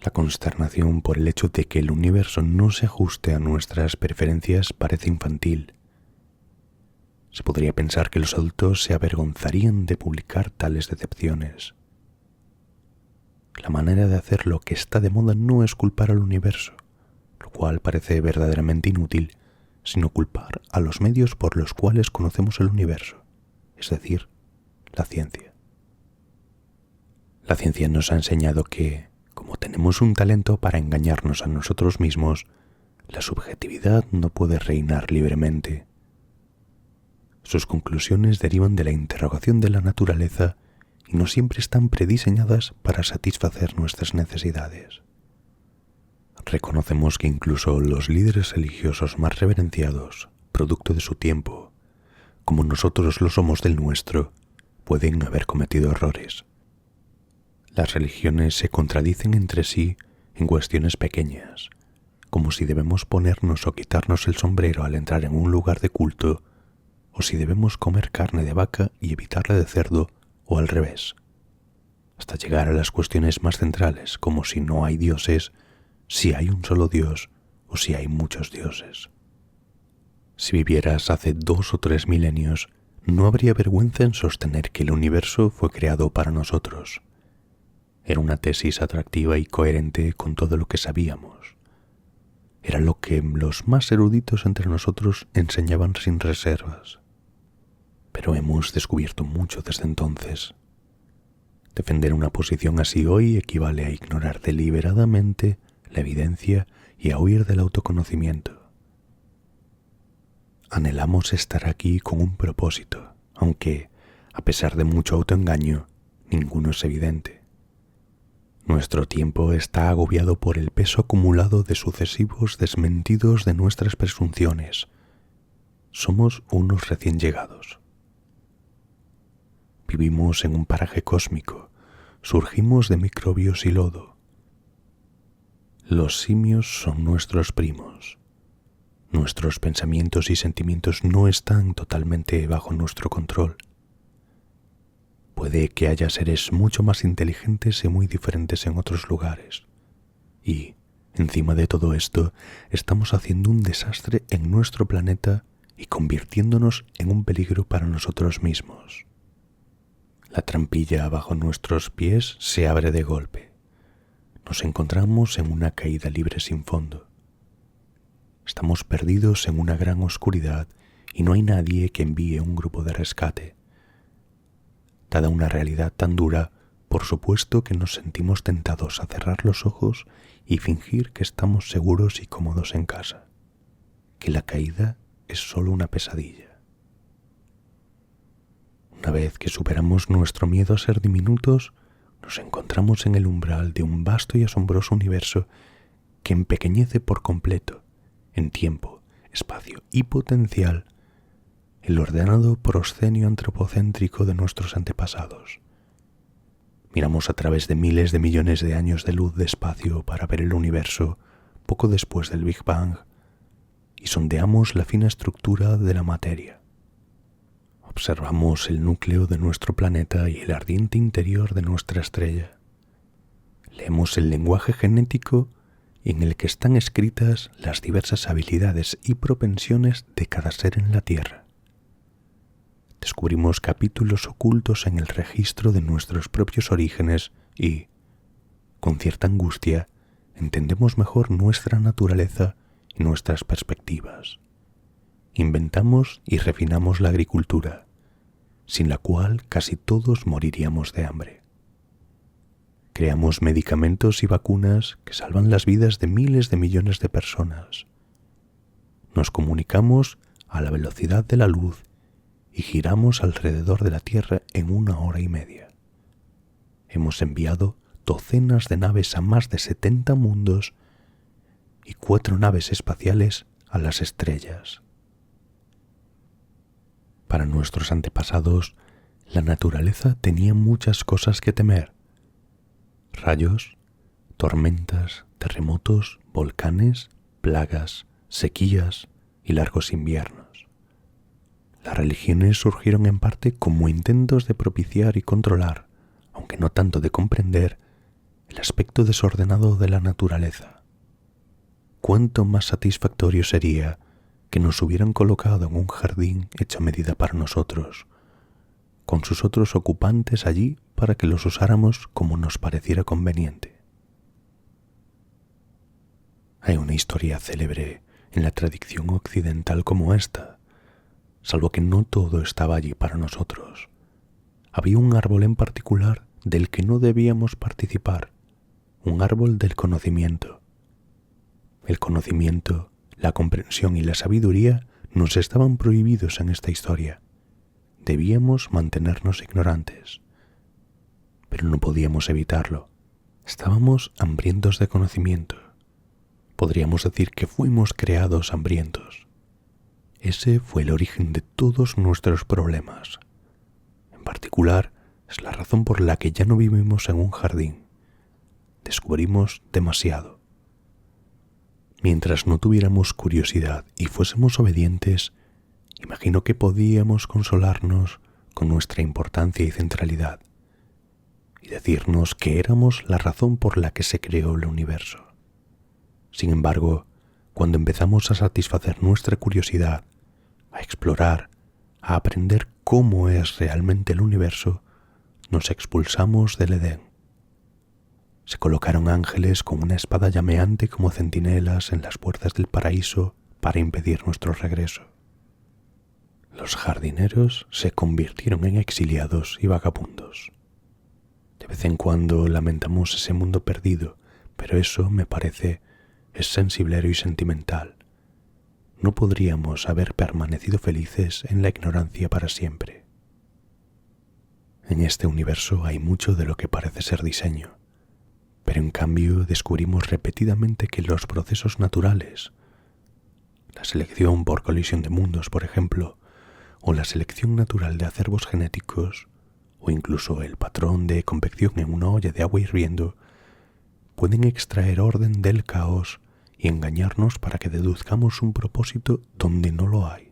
La consternación por el hecho de que el universo no se ajuste a nuestras preferencias parece infantil. Se podría pensar que los adultos se avergonzarían de publicar tales decepciones. La manera de hacer lo que está de moda no es culpar al universo, lo cual parece verdaderamente inútil, sino culpar a los medios por los cuales conocemos el universo, es decir, la ciencia. La ciencia nos ha enseñado que, como tenemos un talento para engañarnos a nosotros mismos, la subjetividad no puede reinar libremente. Sus conclusiones derivan de la interrogación de la naturaleza y no siempre están prediseñadas para satisfacer nuestras necesidades. Reconocemos que incluso los líderes religiosos más reverenciados, producto de su tiempo, como nosotros lo somos del nuestro, pueden haber cometido errores. Las religiones se contradicen entre sí en cuestiones pequeñas, como si debemos ponernos o quitarnos el sombrero al entrar en un lugar de culto, o si debemos comer carne de vaca y evitar la de cerdo, o al revés, hasta llegar a las cuestiones más centrales, como si no hay dioses, si hay un solo Dios o si hay muchos dioses. Si vivieras hace 2 o 3 milenios, no habría vergüenza en sostener que el universo fue creado para nosotros. Era una tesis atractiva y coherente con todo lo que sabíamos. Era lo que los más eruditos entre nosotros enseñaban sin reservas. Pero hemos descubierto mucho desde entonces. Defender una posición así hoy equivale a ignorar deliberadamente la evidencia y a huir del autoconocimiento. Anhelamos estar aquí con un propósito, aunque, a pesar de mucho autoengaño, ninguno es evidente. Nuestro tiempo está agobiado por el peso acumulado de sucesivos desmentidos de nuestras presunciones. Somos unos recién llegados. Vivimos en un paraje cósmico, surgimos de microbios y lodo. Los simios son nuestros primos. Nuestros pensamientos y sentimientos no están totalmente bajo nuestro control. Puede que haya seres mucho más inteligentes y muy diferentes en otros lugares. Y, encima de todo esto, estamos haciendo un desastre en nuestro planeta y convirtiéndonos en un peligro para nosotros mismos. La trampilla bajo nuestros pies se abre de golpe. Nos encontramos en una caída libre sin fondo. Estamos perdidos en una gran oscuridad y no hay nadie que envíe un grupo de rescate. Dada una realidad tan dura, por supuesto que nos sentimos tentados a cerrar los ojos y fingir que estamos seguros y cómodos en casa, que la caída es solo una pesadilla. Una vez que superamos nuestro miedo a ser diminutos, nos encontramos en el umbral de un vasto y asombroso universo que empequeñece por completo, en tiempo, espacio y potencial, el ordenado proscenio antropocéntrico de nuestros antepasados. Miramos a través de miles de millones de años de luz de espacio para ver el universo poco después del Big Bang y sondeamos la fina estructura de la materia. Observamos el núcleo de nuestro planeta y el ardiente interior de nuestra estrella. Leemos el lenguaje genético en el que están escritas las diversas habilidades y propensiones de cada ser en la Tierra. Descubrimos capítulos ocultos en el registro de nuestros propios orígenes y, con cierta angustia, entendemos mejor nuestra naturaleza y nuestras perspectivas. Inventamos y refinamos la agricultura, sin la cual casi todos moriríamos de hambre. Creamos medicamentos y vacunas que salvan las vidas de miles de millones de personas. Nos comunicamos a la velocidad de la luz y giramos alrededor de la Tierra en 1 hora y media. Hemos enviado docenas de naves a más de 70 mundos y 4 naves espaciales a las estrellas. Para nuestros antepasados, la naturaleza tenía muchas cosas que temer. Rayos, tormentas, terremotos, volcanes, plagas, sequías y largos inviernos. Las religiones surgieron en parte como intentos de propiciar y controlar, aunque no tanto de comprender, el aspecto desordenado de la naturaleza. ¿Cuánto más satisfactorio sería que nos hubieran colocado en un jardín hecho a medida para nosotros, con sus otros ocupantes allí para que los usáramos como nos pareciera conveniente? Hay una historia célebre en la tradición occidental como esta, salvo que no todo estaba allí para nosotros. Había un árbol en particular del que no debíamos participar, un árbol del conocimiento. El conocimiento, la comprensión y la sabiduría nos estaban prohibidos en esta historia. Debíamos mantenernos ignorantes. Pero no podíamos evitarlo. Estábamos hambrientos de conocimiento. Podríamos decir que fuimos creados hambrientos. Ese fue el origen de todos nuestros problemas. En particular, es la razón por la que ya no vivimos en un jardín. Descubrimos demasiado. Mientras no tuviéramos curiosidad y fuésemos obedientes, imagino que podíamos consolarnos con nuestra importancia y centralidad y decirnos que éramos la razón por la que se creó el universo. Sin embargo, cuando empezamos a satisfacer nuestra curiosidad, a explorar, a aprender cómo es realmente el universo, nos expulsamos del Edén. Se colocaron ángeles con una espada llameante como centinelas en las puertas del paraíso para impedir nuestro regreso. Los jardineros se convirtieron en exiliados y vagabundos. De vez en cuando lamentamos ese mundo perdido, pero eso, me parece, es sensiblero y sentimental. No podríamos haber permanecido felices en la ignorancia para siempre. En este universo hay mucho de lo que parece ser diseño, pero en cambio descubrimos repetidamente que los procesos naturales, la selección por colisión de mundos, por ejemplo, o la selección natural de acervos genéticos, o incluso el patrón de convección en una olla de agua hirviendo, pueden extraer orden del caos y engañarnos para que deduzcamos un propósito donde no lo hay.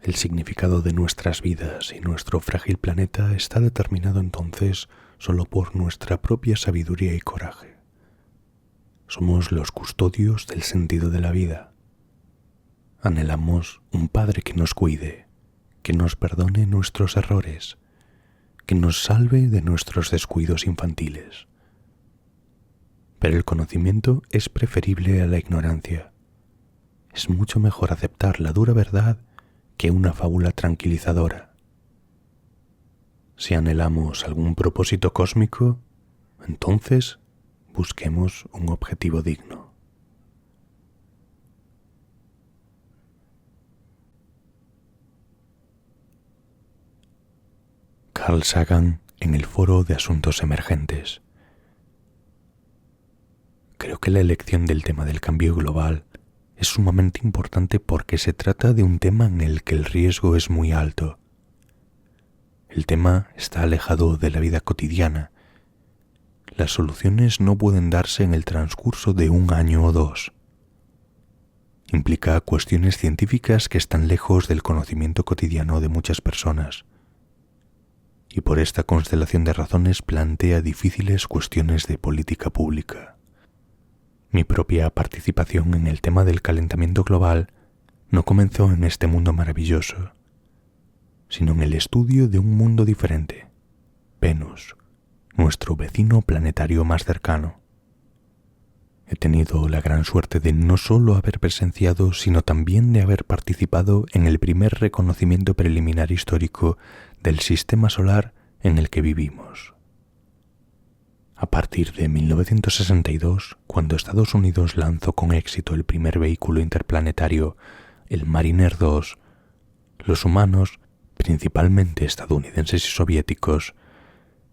El significado de nuestras vidas y nuestro frágil planeta está determinado entonces solo por nuestra propia sabiduría y coraje. Somos los custodios del sentido de la vida. Anhelamos un Padre que nos cuide, que nos perdone nuestros errores, que nos salve de nuestros descuidos infantiles. Pero el conocimiento es preferible a la ignorancia. Es mucho mejor aceptar la dura verdad que una fábula tranquilizadora. Si anhelamos algún propósito cósmico, entonces busquemos un objetivo digno. Carl Sagan en el Foro de Asuntos Emergentes. Creo que la elección del tema del cambio global es sumamente importante porque se trata de un tema en el que el riesgo es muy alto. El tema está alejado de la vida cotidiana. Las soluciones no pueden darse en el transcurso de un año o dos. Implica cuestiones científicas que están lejos del conocimiento cotidiano de muchas personas. Y por esta constelación de razones plantea difíciles cuestiones de política pública. Mi propia participación en el tema del calentamiento global no comenzó en este mundo maravilloso, sino en el estudio de un mundo diferente, Venus, nuestro vecino planetario más cercano. He tenido la gran suerte de no solo haber presenciado, sino también de haber participado en el primer reconocimiento preliminar histórico del sistema solar en el que vivimos. A partir de 1962, cuando Estados Unidos lanzó con éxito el primer vehículo interplanetario, el Mariner 2, los humanos, principalmente estadounidenses y soviéticos,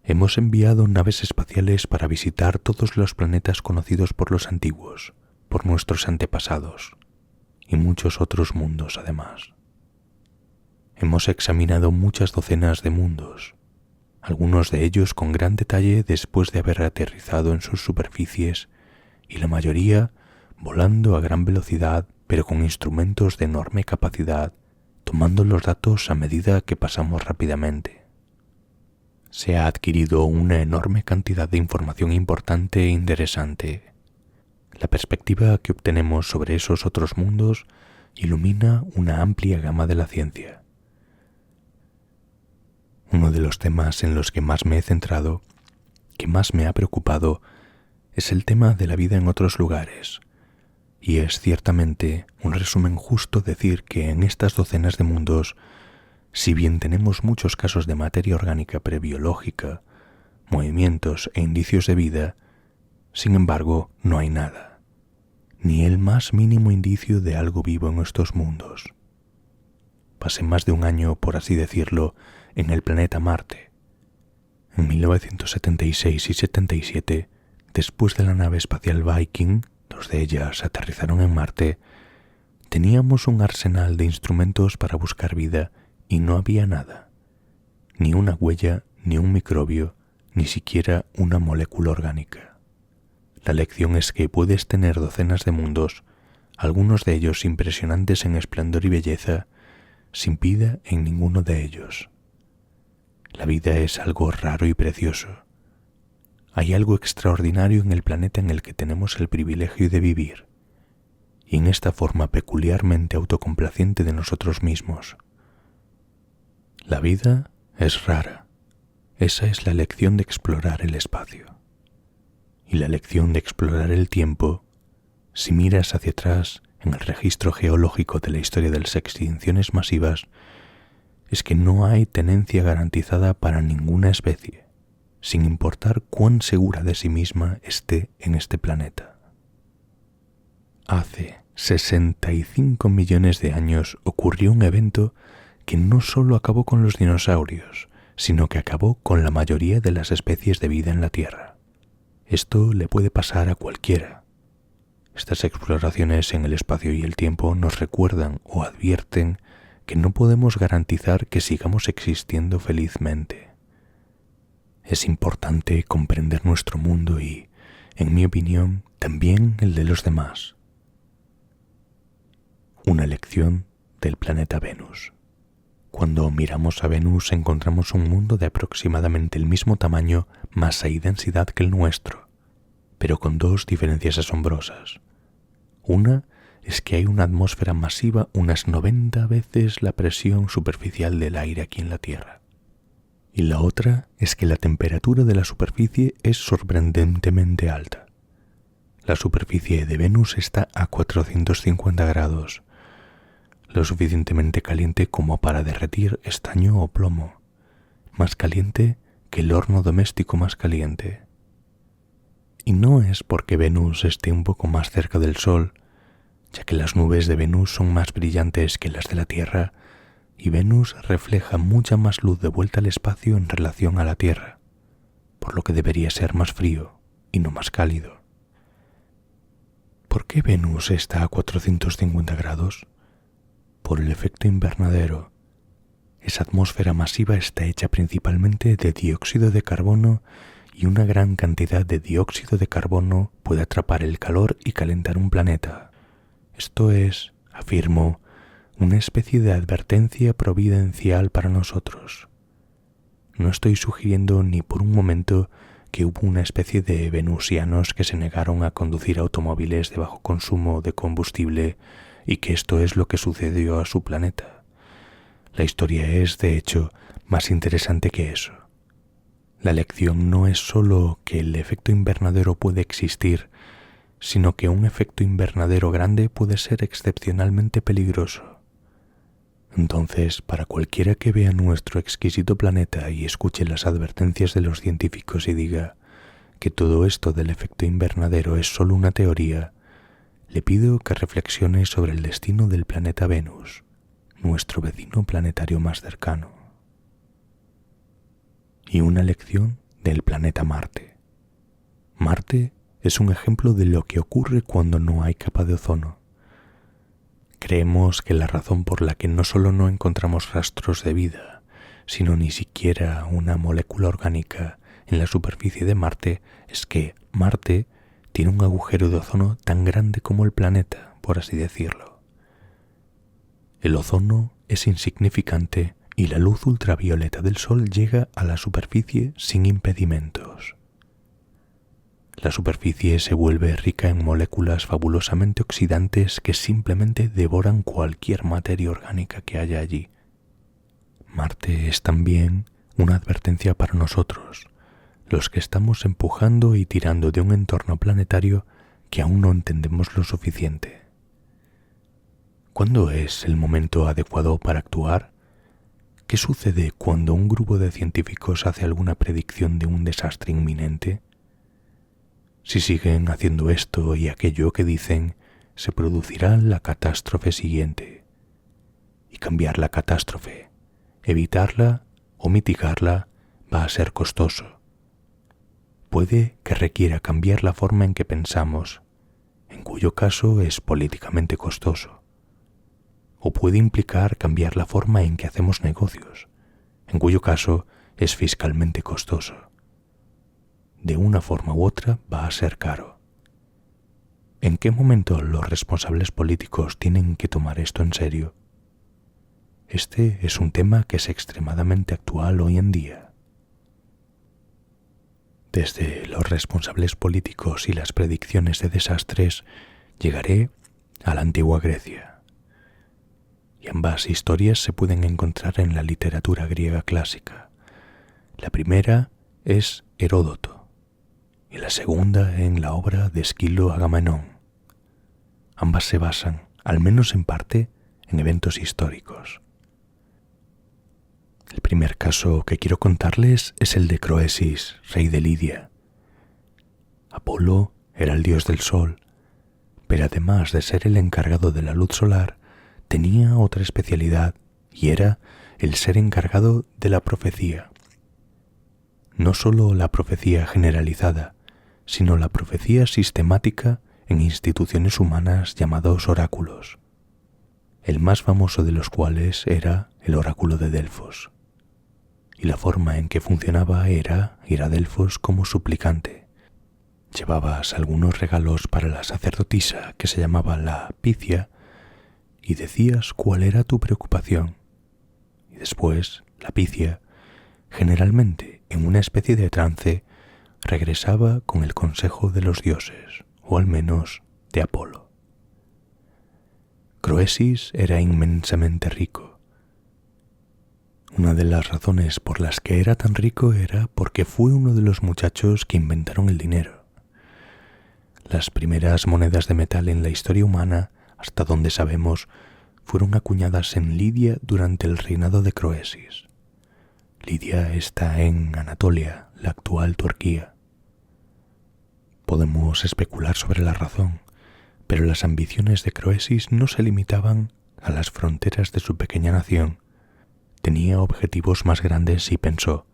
hemos enviado naves espaciales para visitar todos los planetas conocidos por los antiguos, por nuestros antepasados, y muchos otros mundos además. Hemos examinado muchas docenas de mundos, algunos de ellos con gran detalle después de haber aterrizado en sus superficies, y la mayoría volando a gran velocidad pero con instrumentos de enorme capacidad tomando los datos a medida que pasamos rápidamente. Se ha adquirido una enorme cantidad de información importante e interesante. La perspectiva que obtenemos sobre esos otros mundos ilumina una amplia gama de la ciencia. Uno de los temas en los que más me he centrado, que más me ha preocupado, es el tema de la vida en otros lugares. Y es ciertamente un resumen justo decir que en estas docenas de mundos, si bien tenemos muchos casos de materia orgánica prebiológica, movimientos e indicios de vida, sin embargo no hay nada, ni el más mínimo indicio de algo vivo en estos mundos. Pasé más de un año, por así decirlo, en el planeta Marte. En 1976 y 77, después de la nave espacial Viking, dos de ellas aterrizaron en Marte, teníamos un arsenal de instrumentos para buscar vida y no había nada, ni una huella, ni un microbio, ni siquiera una molécula orgánica. La lección es que puedes tener docenas de mundos, algunos de ellos impresionantes en esplendor y belleza, sin vida en ninguno de ellos. La vida es algo raro y precioso. Hay algo extraordinario en el planeta en el que tenemos el privilegio de vivir, y en esta forma peculiarmente autocomplaciente de nosotros mismos. La vida es rara. Esa es la lección de explorar el espacio. Y la lección de explorar el tiempo, si miras hacia atrás en el registro geológico de la historia de las extinciones masivas, es que no hay tenencia garantizada para ninguna especie, sin importar cuán segura de sí misma esté en este planeta. Hace 65 millones de años ocurrió un evento que no solo acabó con los dinosaurios, sino que acabó con la mayoría de las especies de vida en la Tierra. Esto le puede pasar a cualquiera. Estas exploraciones en el espacio y el tiempo nos recuerdan o advierten que no podemos garantizar que sigamos existiendo felizmente. Es importante comprender nuestro mundo y, en mi opinión, también el de los demás. Una lección del planeta Venus. Cuando miramos a Venus encontramos un mundo de aproximadamente el mismo tamaño, masa y densidad que el nuestro, pero con dos diferencias asombrosas. Una es que hay una atmósfera masiva unas 90 veces la presión superficial del aire aquí en la Tierra. Y la otra es que la temperatura de la superficie es sorprendentemente alta. La superficie de Venus está a 450 grados, lo suficientemente caliente como para derretir estaño o plomo, más caliente que el horno doméstico más caliente. Y no es porque Venus esté un poco más cerca del Sol, ya que las nubes de Venus son más brillantes que las de la Tierra, y Venus refleja mucha más luz de vuelta al espacio en relación a la Tierra, por lo que debería ser más frío y no más cálido. ¿Por qué Venus está a 450 grados? Por el efecto invernadero. Esa atmósfera masiva está hecha principalmente de dióxido de carbono y una gran cantidad de dióxido de carbono puede atrapar el calor y calentar un planeta. Esto es, afirmo, una especie de advertencia providencial para nosotros. No estoy sugiriendo ni por un momento que hubo una especie de venusianos que se negaron a conducir automóviles de bajo consumo de combustible y que esto es lo que sucedió a su planeta. La historia es, de hecho, más interesante que eso. La lección no es solo que el efecto invernadero puede existir, sino que un efecto invernadero grande puede ser excepcionalmente peligroso. Entonces, para cualquiera que vea nuestro exquisito planeta y escuche las advertencias de los científicos y diga que todo esto del efecto invernadero es solo una teoría, le pido que reflexione sobre el destino del planeta Venus, nuestro vecino planetario más cercano. Y una lección del planeta Marte. Marte es un ejemplo de lo que ocurre cuando no hay capa de ozono. Creemos que la razón por la que no solo no encontramos rastros de vida, sino ni siquiera una molécula orgánica en la superficie de Marte es que Marte tiene un agujero de ozono tan grande como el planeta, por así decirlo. El ozono es insignificante y la luz ultravioleta del Sol llega a la superficie sin impedimentos. La superficie se vuelve rica en moléculas fabulosamente oxidantes que simplemente devoran cualquier materia orgánica que haya allí. Marte es también una advertencia para nosotros, los que estamos empujando y tirando de un entorno planetario que aún no entendemos lo suficiente. ¿Cuándo es el momento adecuado para actuar? ¿Qué sucede cuando un grupo de científicos hace alguna predicción de un desastre inminente? Si siguen haciendo esto y aquello que dicen, se producirá la catástrofe siguiente. Y cambiar la catástrofe, evitarla o mitigarla va a ser costoso. Puede que requiera cambiar la forma en que pensamos, en cuyo caso es políticamente costoso. O puede implicar cambiar la forma en que hacemos negocios, en cuyo caso es fiscalmente costoso. De una forma u otra va a ser caro. ¿En qué momento los responsables políticos tienen que tomar esto en serio? Este es un tema que es extremadamente actual hoy en día. Desde los responsables políticos y las predicciones de desastres, llegaré a la antigua Grecia. Y ambas historias se pueden encontrar en la literatura griega clásica. La primera es Heródoto y la segunda en la obra de Esquilo Agamenón. Ambas se basan, al menos en parte, en eventos históricos. El primer caso que quiero contarles es el de Croesis, rey de Lidia. Apolo era el dios del sol, pero además de ser el encargado de la luz solar, tenía otra especialidad y era el ser encargado de la profecía. No solo la profecía generalizada, sino la profecía sistemática en instituciones humanas llamados oráculos, el más famoso de los cuales era el oráculo de Delfos. Y la forma en que funcionaba era ir a Delfos como suplicante. Llevabas algunos regalos para la sacerdotisa que se llamaba la Picia y decías cuál era tu preocupación. Y después, la Picia, generalmente en una especie de trance, regresaba con el consejo de los dioses, o al menos de Apolo. Croesis era inmensamente rico. Una de las razones por las que era tan rico era porque fue uno de los muchachos que inventaron el dinero. Las primeras monedas de metal en la historia humana, hasta donde sabemos, fueron acuñadas en Lidia durante el reinado de Croesis. Lidia está en Anatolia, la actual Turquía. Podemos especular sobre la razón, pero las ambiciones de Croesis no se limitaban a las fronteras de su pequeña nación. Tenía objetivos más grandes y pensó,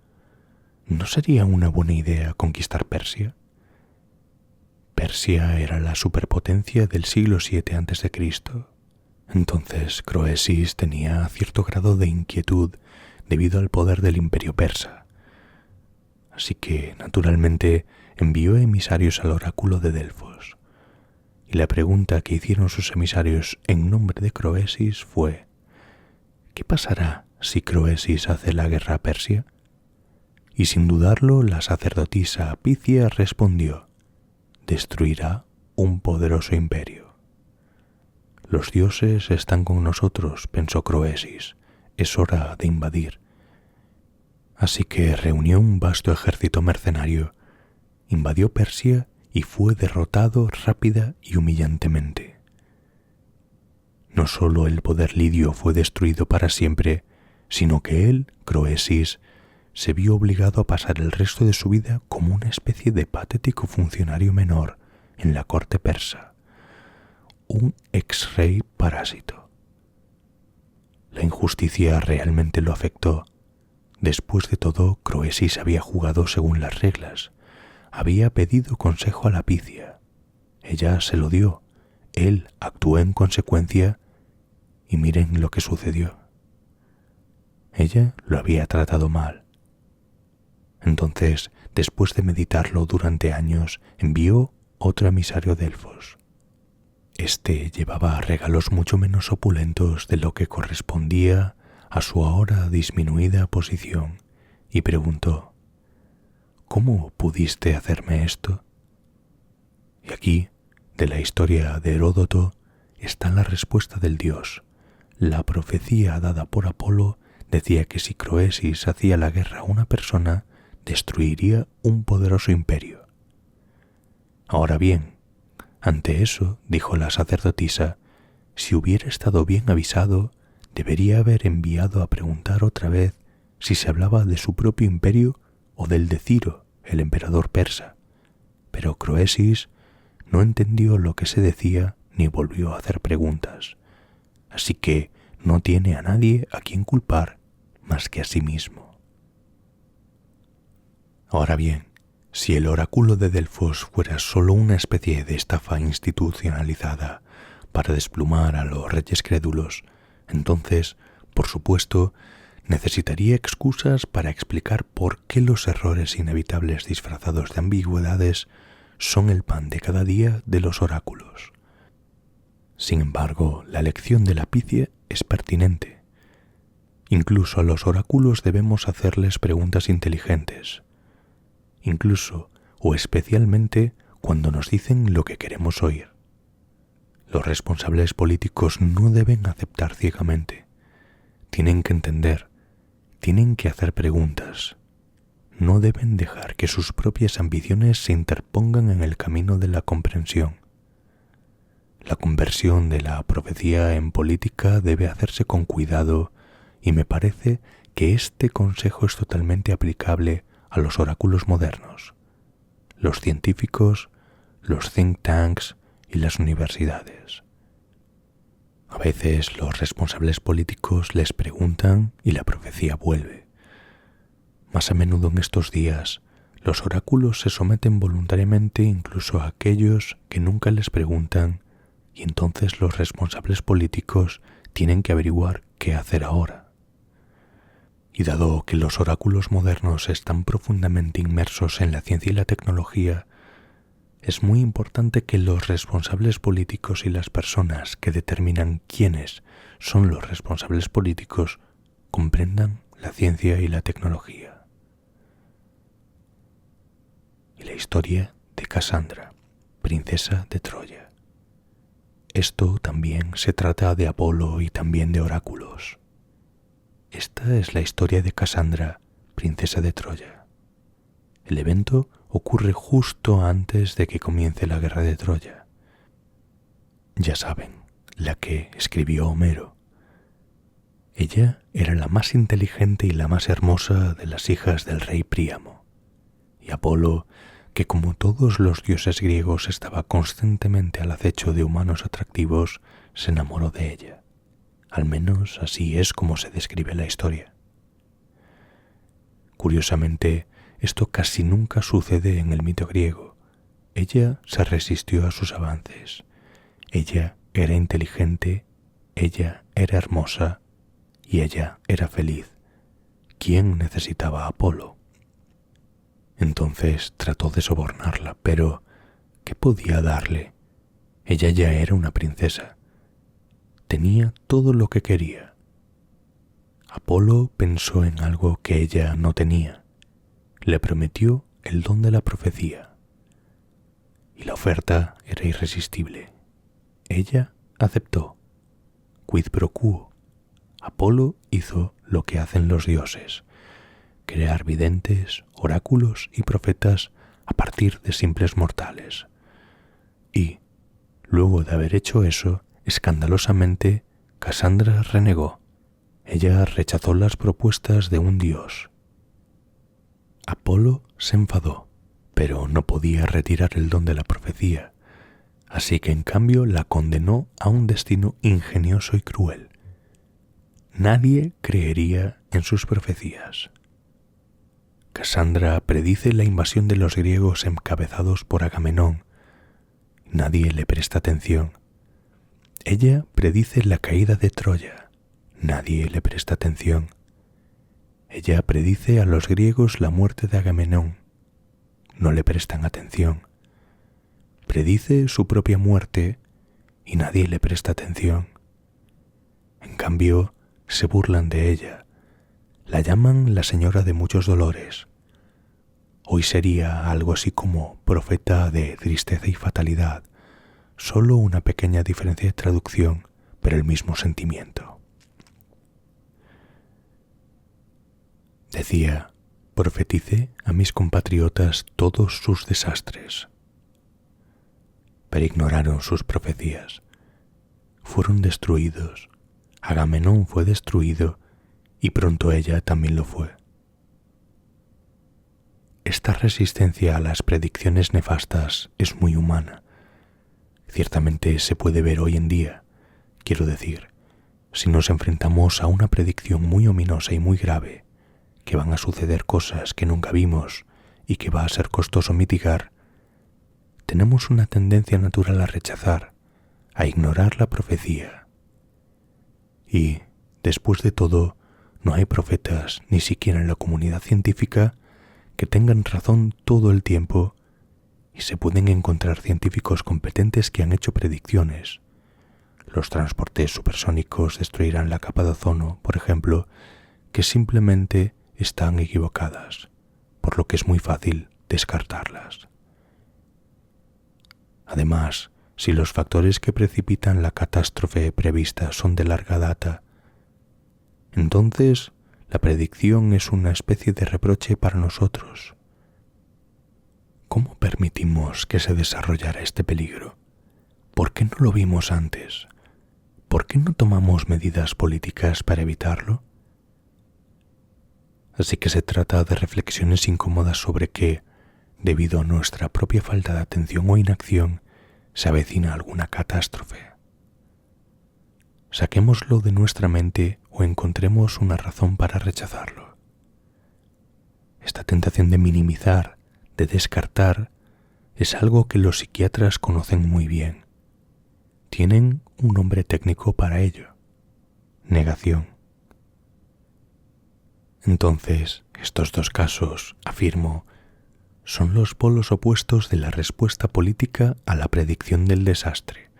¿no sería una buena idea conquistar Persia? Persia era la superpotencia del siglo VII a.C. Entonces Croesis tenía cierto grado de inquietud debido al poder del imperio persa. Así que, naturalmente, envió emisarios al oráculo de Delfos. Y la pregunta que hicieron sus emisarios en nombre de Croesis fue: ¿qué pasará si Croesis hace la guerra a Persia? Y sin dudarlo, la sacerdotisa Apicia respondió: destruirá un poderoso imperio. Los dioses están con nosotros, pensó Croesis, es hora de invadir. Así que reunió un vasto ejército mercenario, invadió Persia y fue derrotado rápida y humillantemente. No solo el poder lidio fue destruido para siempre, sino que él, Croesis, se vio obligado a pasar el resto de su vida como una especie de patético funcionario menor en la corte persa, un ex-rey parásito. La injusticia realmente lo afectó. Después de todo, Croesis había jugado según las reglas. Había pedido consejo a la Picia. Ella se lo dio. Él actuó en consecuencia y miren lo que sucedió. Ella lo había tratado mal. Entonces, después de meditarlo durante años, envió otro emisario a Delfos. Este llevaba regalos mucho menos opulentos de lo que correspondía a su ahora disminuida posición y preguntó: ¿Cómo pudiste hacerme esto? Y aquí, de la historia de Heródoto, está la respuesta del dios. La profecía dada por Apolo decía que si Croesis hacía la guerra a una persona, destruiría un poderoso imperio. Ahora bien, ante eso, dijo la sacerdotisa, si hubiera estado bien avisado, debería haber enviado a preguntar otra vez si se hablaba de su propio imperio o del de Ciro, el emperador persa. Pero Croesis no entendió lo que se decía ni volvió a hacer preguntas. Así que no tiene a nadie a quien culpar más que a sí mismo. Ahora bien, si el oráculo de Delfos fuera solo una especie de estafa institucionalizada para desplumar a los reyes crédulos, entonces, por supuesto, necesitaría excusas para explicar por qué los errores inevitables disfrazados de ambigüedades son el pan de cada día de los oráculos. Sin embargo, la lección de la picia es pertinente. Incluso a los oráculos debemos hacerles preguntas inteligentes. Incluso o especialmente cuando nos dicen lo que queremos oír. Los responsables políticos no deben aceptar ciegamente. Tienen que entender, tienen que hacer preguntas. No deben dejar que sus propias ambiciones se interpongan en el camino de la comprensión. La conversión de la profecía en política debe hacerse con cuidado y me parece que este consejo es totalmente aplicable a los oráculos modernos, los científicos, los think tanks y las universidades. A veces los responsables políticos les preguntan y la profecía vuelve. Más a menudo en estos días, los oráculos se someten voluntariamente incluso a aquellos que nunca les preguntan y entonces los responsables políticos tienen que averiguar qué hacer ahora. Y dado que los oráculos modernos están profundamente inmersos en la ciencia y la tecnología, es muy importante que los responsables políticos y las personas que determinan quiénes son los responsables políticos comprendan la ciencia y la tecnología. Y la historia de Casandra, princesa de Troya. Esto también se trata de Apolo y también de oráculos. Esta es la historia de Casandra, princesa de Troya. El evento ocurre justo antes de que comience la guerra de Troya. Ya saben, la que escribió Homero. Ella era la más inteligente y la más hermosa de las hijas del rey Príamo. Y Apolo, que como todos los dioses griegos estaba constantemente al acecho de humanos atractivos, se enamoró de ella. Al menos así es como se describe la historia. Curiosamente, esto casi nunca sucede en el mito griego. Ella se resistió a sus avances. Ella era inteligente, ella era hermosa y ella era feliz. ¿Quién necesitaba a Apolo? Entonces trató de sobornarla, pero ¿qué podía darle? Ella ya era una princesa. Tenía todo lo que quería. Apolo pensó en algo que ella no tenía. Le prometió el don de la profecía. Y la oferta era irresistible. Ella aceptó. Quid pro quo. Apolo hizo lo que hacen los dioses: crear videntes, oráculos y profetas a partir de simples mortales. Y, luego de haber hecho eso, escandalosamente, Casandra renegó. Ella rechazó las propuestas de un dios. Apolo se enfadó, pero no podía retirar el don de la profecía, así que en cambio la condenó a un destino ingenioso y cruel. Nadie creería en sus profecías. Casandra predice la invasión de los griegos encabezados por Agamenón. Nadie le presta atención. Ella predice la caída de Troya. Nadie le presta atención. Ella predice a los griegos la muerte de Agamenón. No le prestan atención. Predice su propia muerte y nadie le presta atención. En cambio, se burlan de ella. La llaman la señora de muchos dolores. Hoy sería algo así como profeta de tristeza y fatalidad, solo una pequeña diferencia de traducción, pero el mismo sentimiento. Decía: profetice a mis compatriotas todos sus desastres. Pero ignoraron sus profecías. Fueron destruidos. Agamenón fue destruido y pronto ella también lo fue. Esta resistencia a las predicciones nefastas es muy humana. Ciertamente se puede ver hoy en día. Quiero decir, si nos enfrentamos a una predicción muy ominosa y muy grave, que van a suceder cosas que nunca vimos y que va a ser costoso mitigar, tenemos una tendencia natural a rechazar, a ignorar la profecía. Y, después de todo, no hay profetas, ni siquiera en la comunidad científica, que tengan razón todo el tiempo, y se pueden encontrar científicos competentes que han hecho predicciones. Los transportes supersónicos destruirán la capa de ozono, por ejemplo, que simplemente están equivocadas, por lo que es muy fácil descartarlas. Además, si los factores que precipitan la catástrofe prevista son de larga data, entonces la predicción es una especie de reproche para nosotros. ¿Cómo permitimos que se desarrollara este peligro? ¿Por qué no lo vimos antes? ¿Por qué no tomamos medidas políticas para evitarlo? Así que se trata de reflexiones incómodas sobre que, debido a nuestra propia falta de atención o inacción, se avecina alguna catástrofe. Saquémoslo de nuestra mente o encontremos una razón para rechazarlo. Esta tentación de minimizar, de descartar, es algo que los psiquiatras conocen muy bien. Tienen un nombre técnico para ello: negación. Entonces, estos dos casos, afirmo, son los polos opuestos de la respuesta política a la predicción del desastre.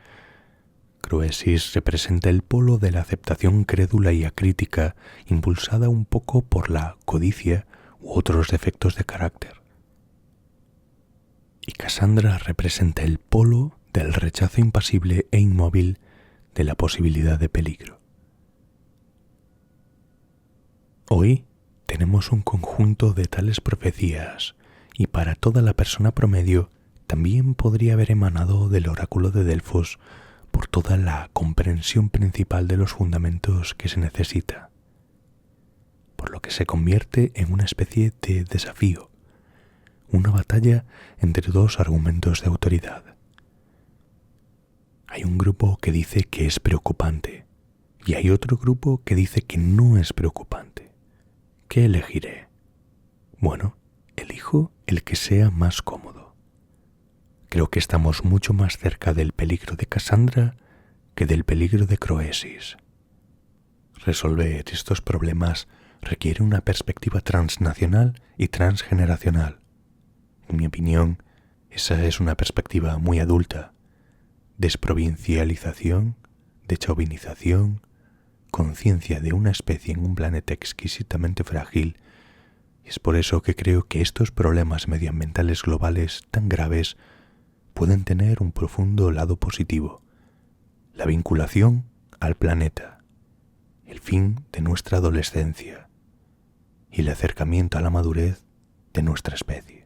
Croesis representa el polo de la aceptación crédula y acrítica, impulsada un poco por la codicia u otros defectos de carácter. Y Cassandra representa el polo del rechazo impasible e inmóvil de la posibilidad de peligro. Hoy tenemos un conjunto de tales profecías, y para toda la persona promedio también podría haber emanado del oráculo de Delfos por toda la comprensión principal de los fundamentos que se necesita, por lo que se convierte en una especie de desafío, una batalla entre dos argumentos de autoridad. Hay un grupo que dice que es preocupante y hay otro grupo que dice que no es preocupante. ¿Qué elegiré? Bueno, elijo el que sea más cómodo. Creo que estamos mucho más cerca del peligro de Cassandra que del peligro de Croesis. Resolver estos problemas requiere una perspectiva transnacional y transgeneracional. En mi opinión, esa es una perspectiva muy adulta. Desprovincialización, dechauvinización, conciencia de una especie en un planeta exquisitamente frágil. Y es por eso que creo que estos problemas medioambientales globales tan graves pueden tener un profundo lado positivo: la vinculación al planeta, el fin de nuestra adolescencia y el acercamiento a la madurez de nuestra especie.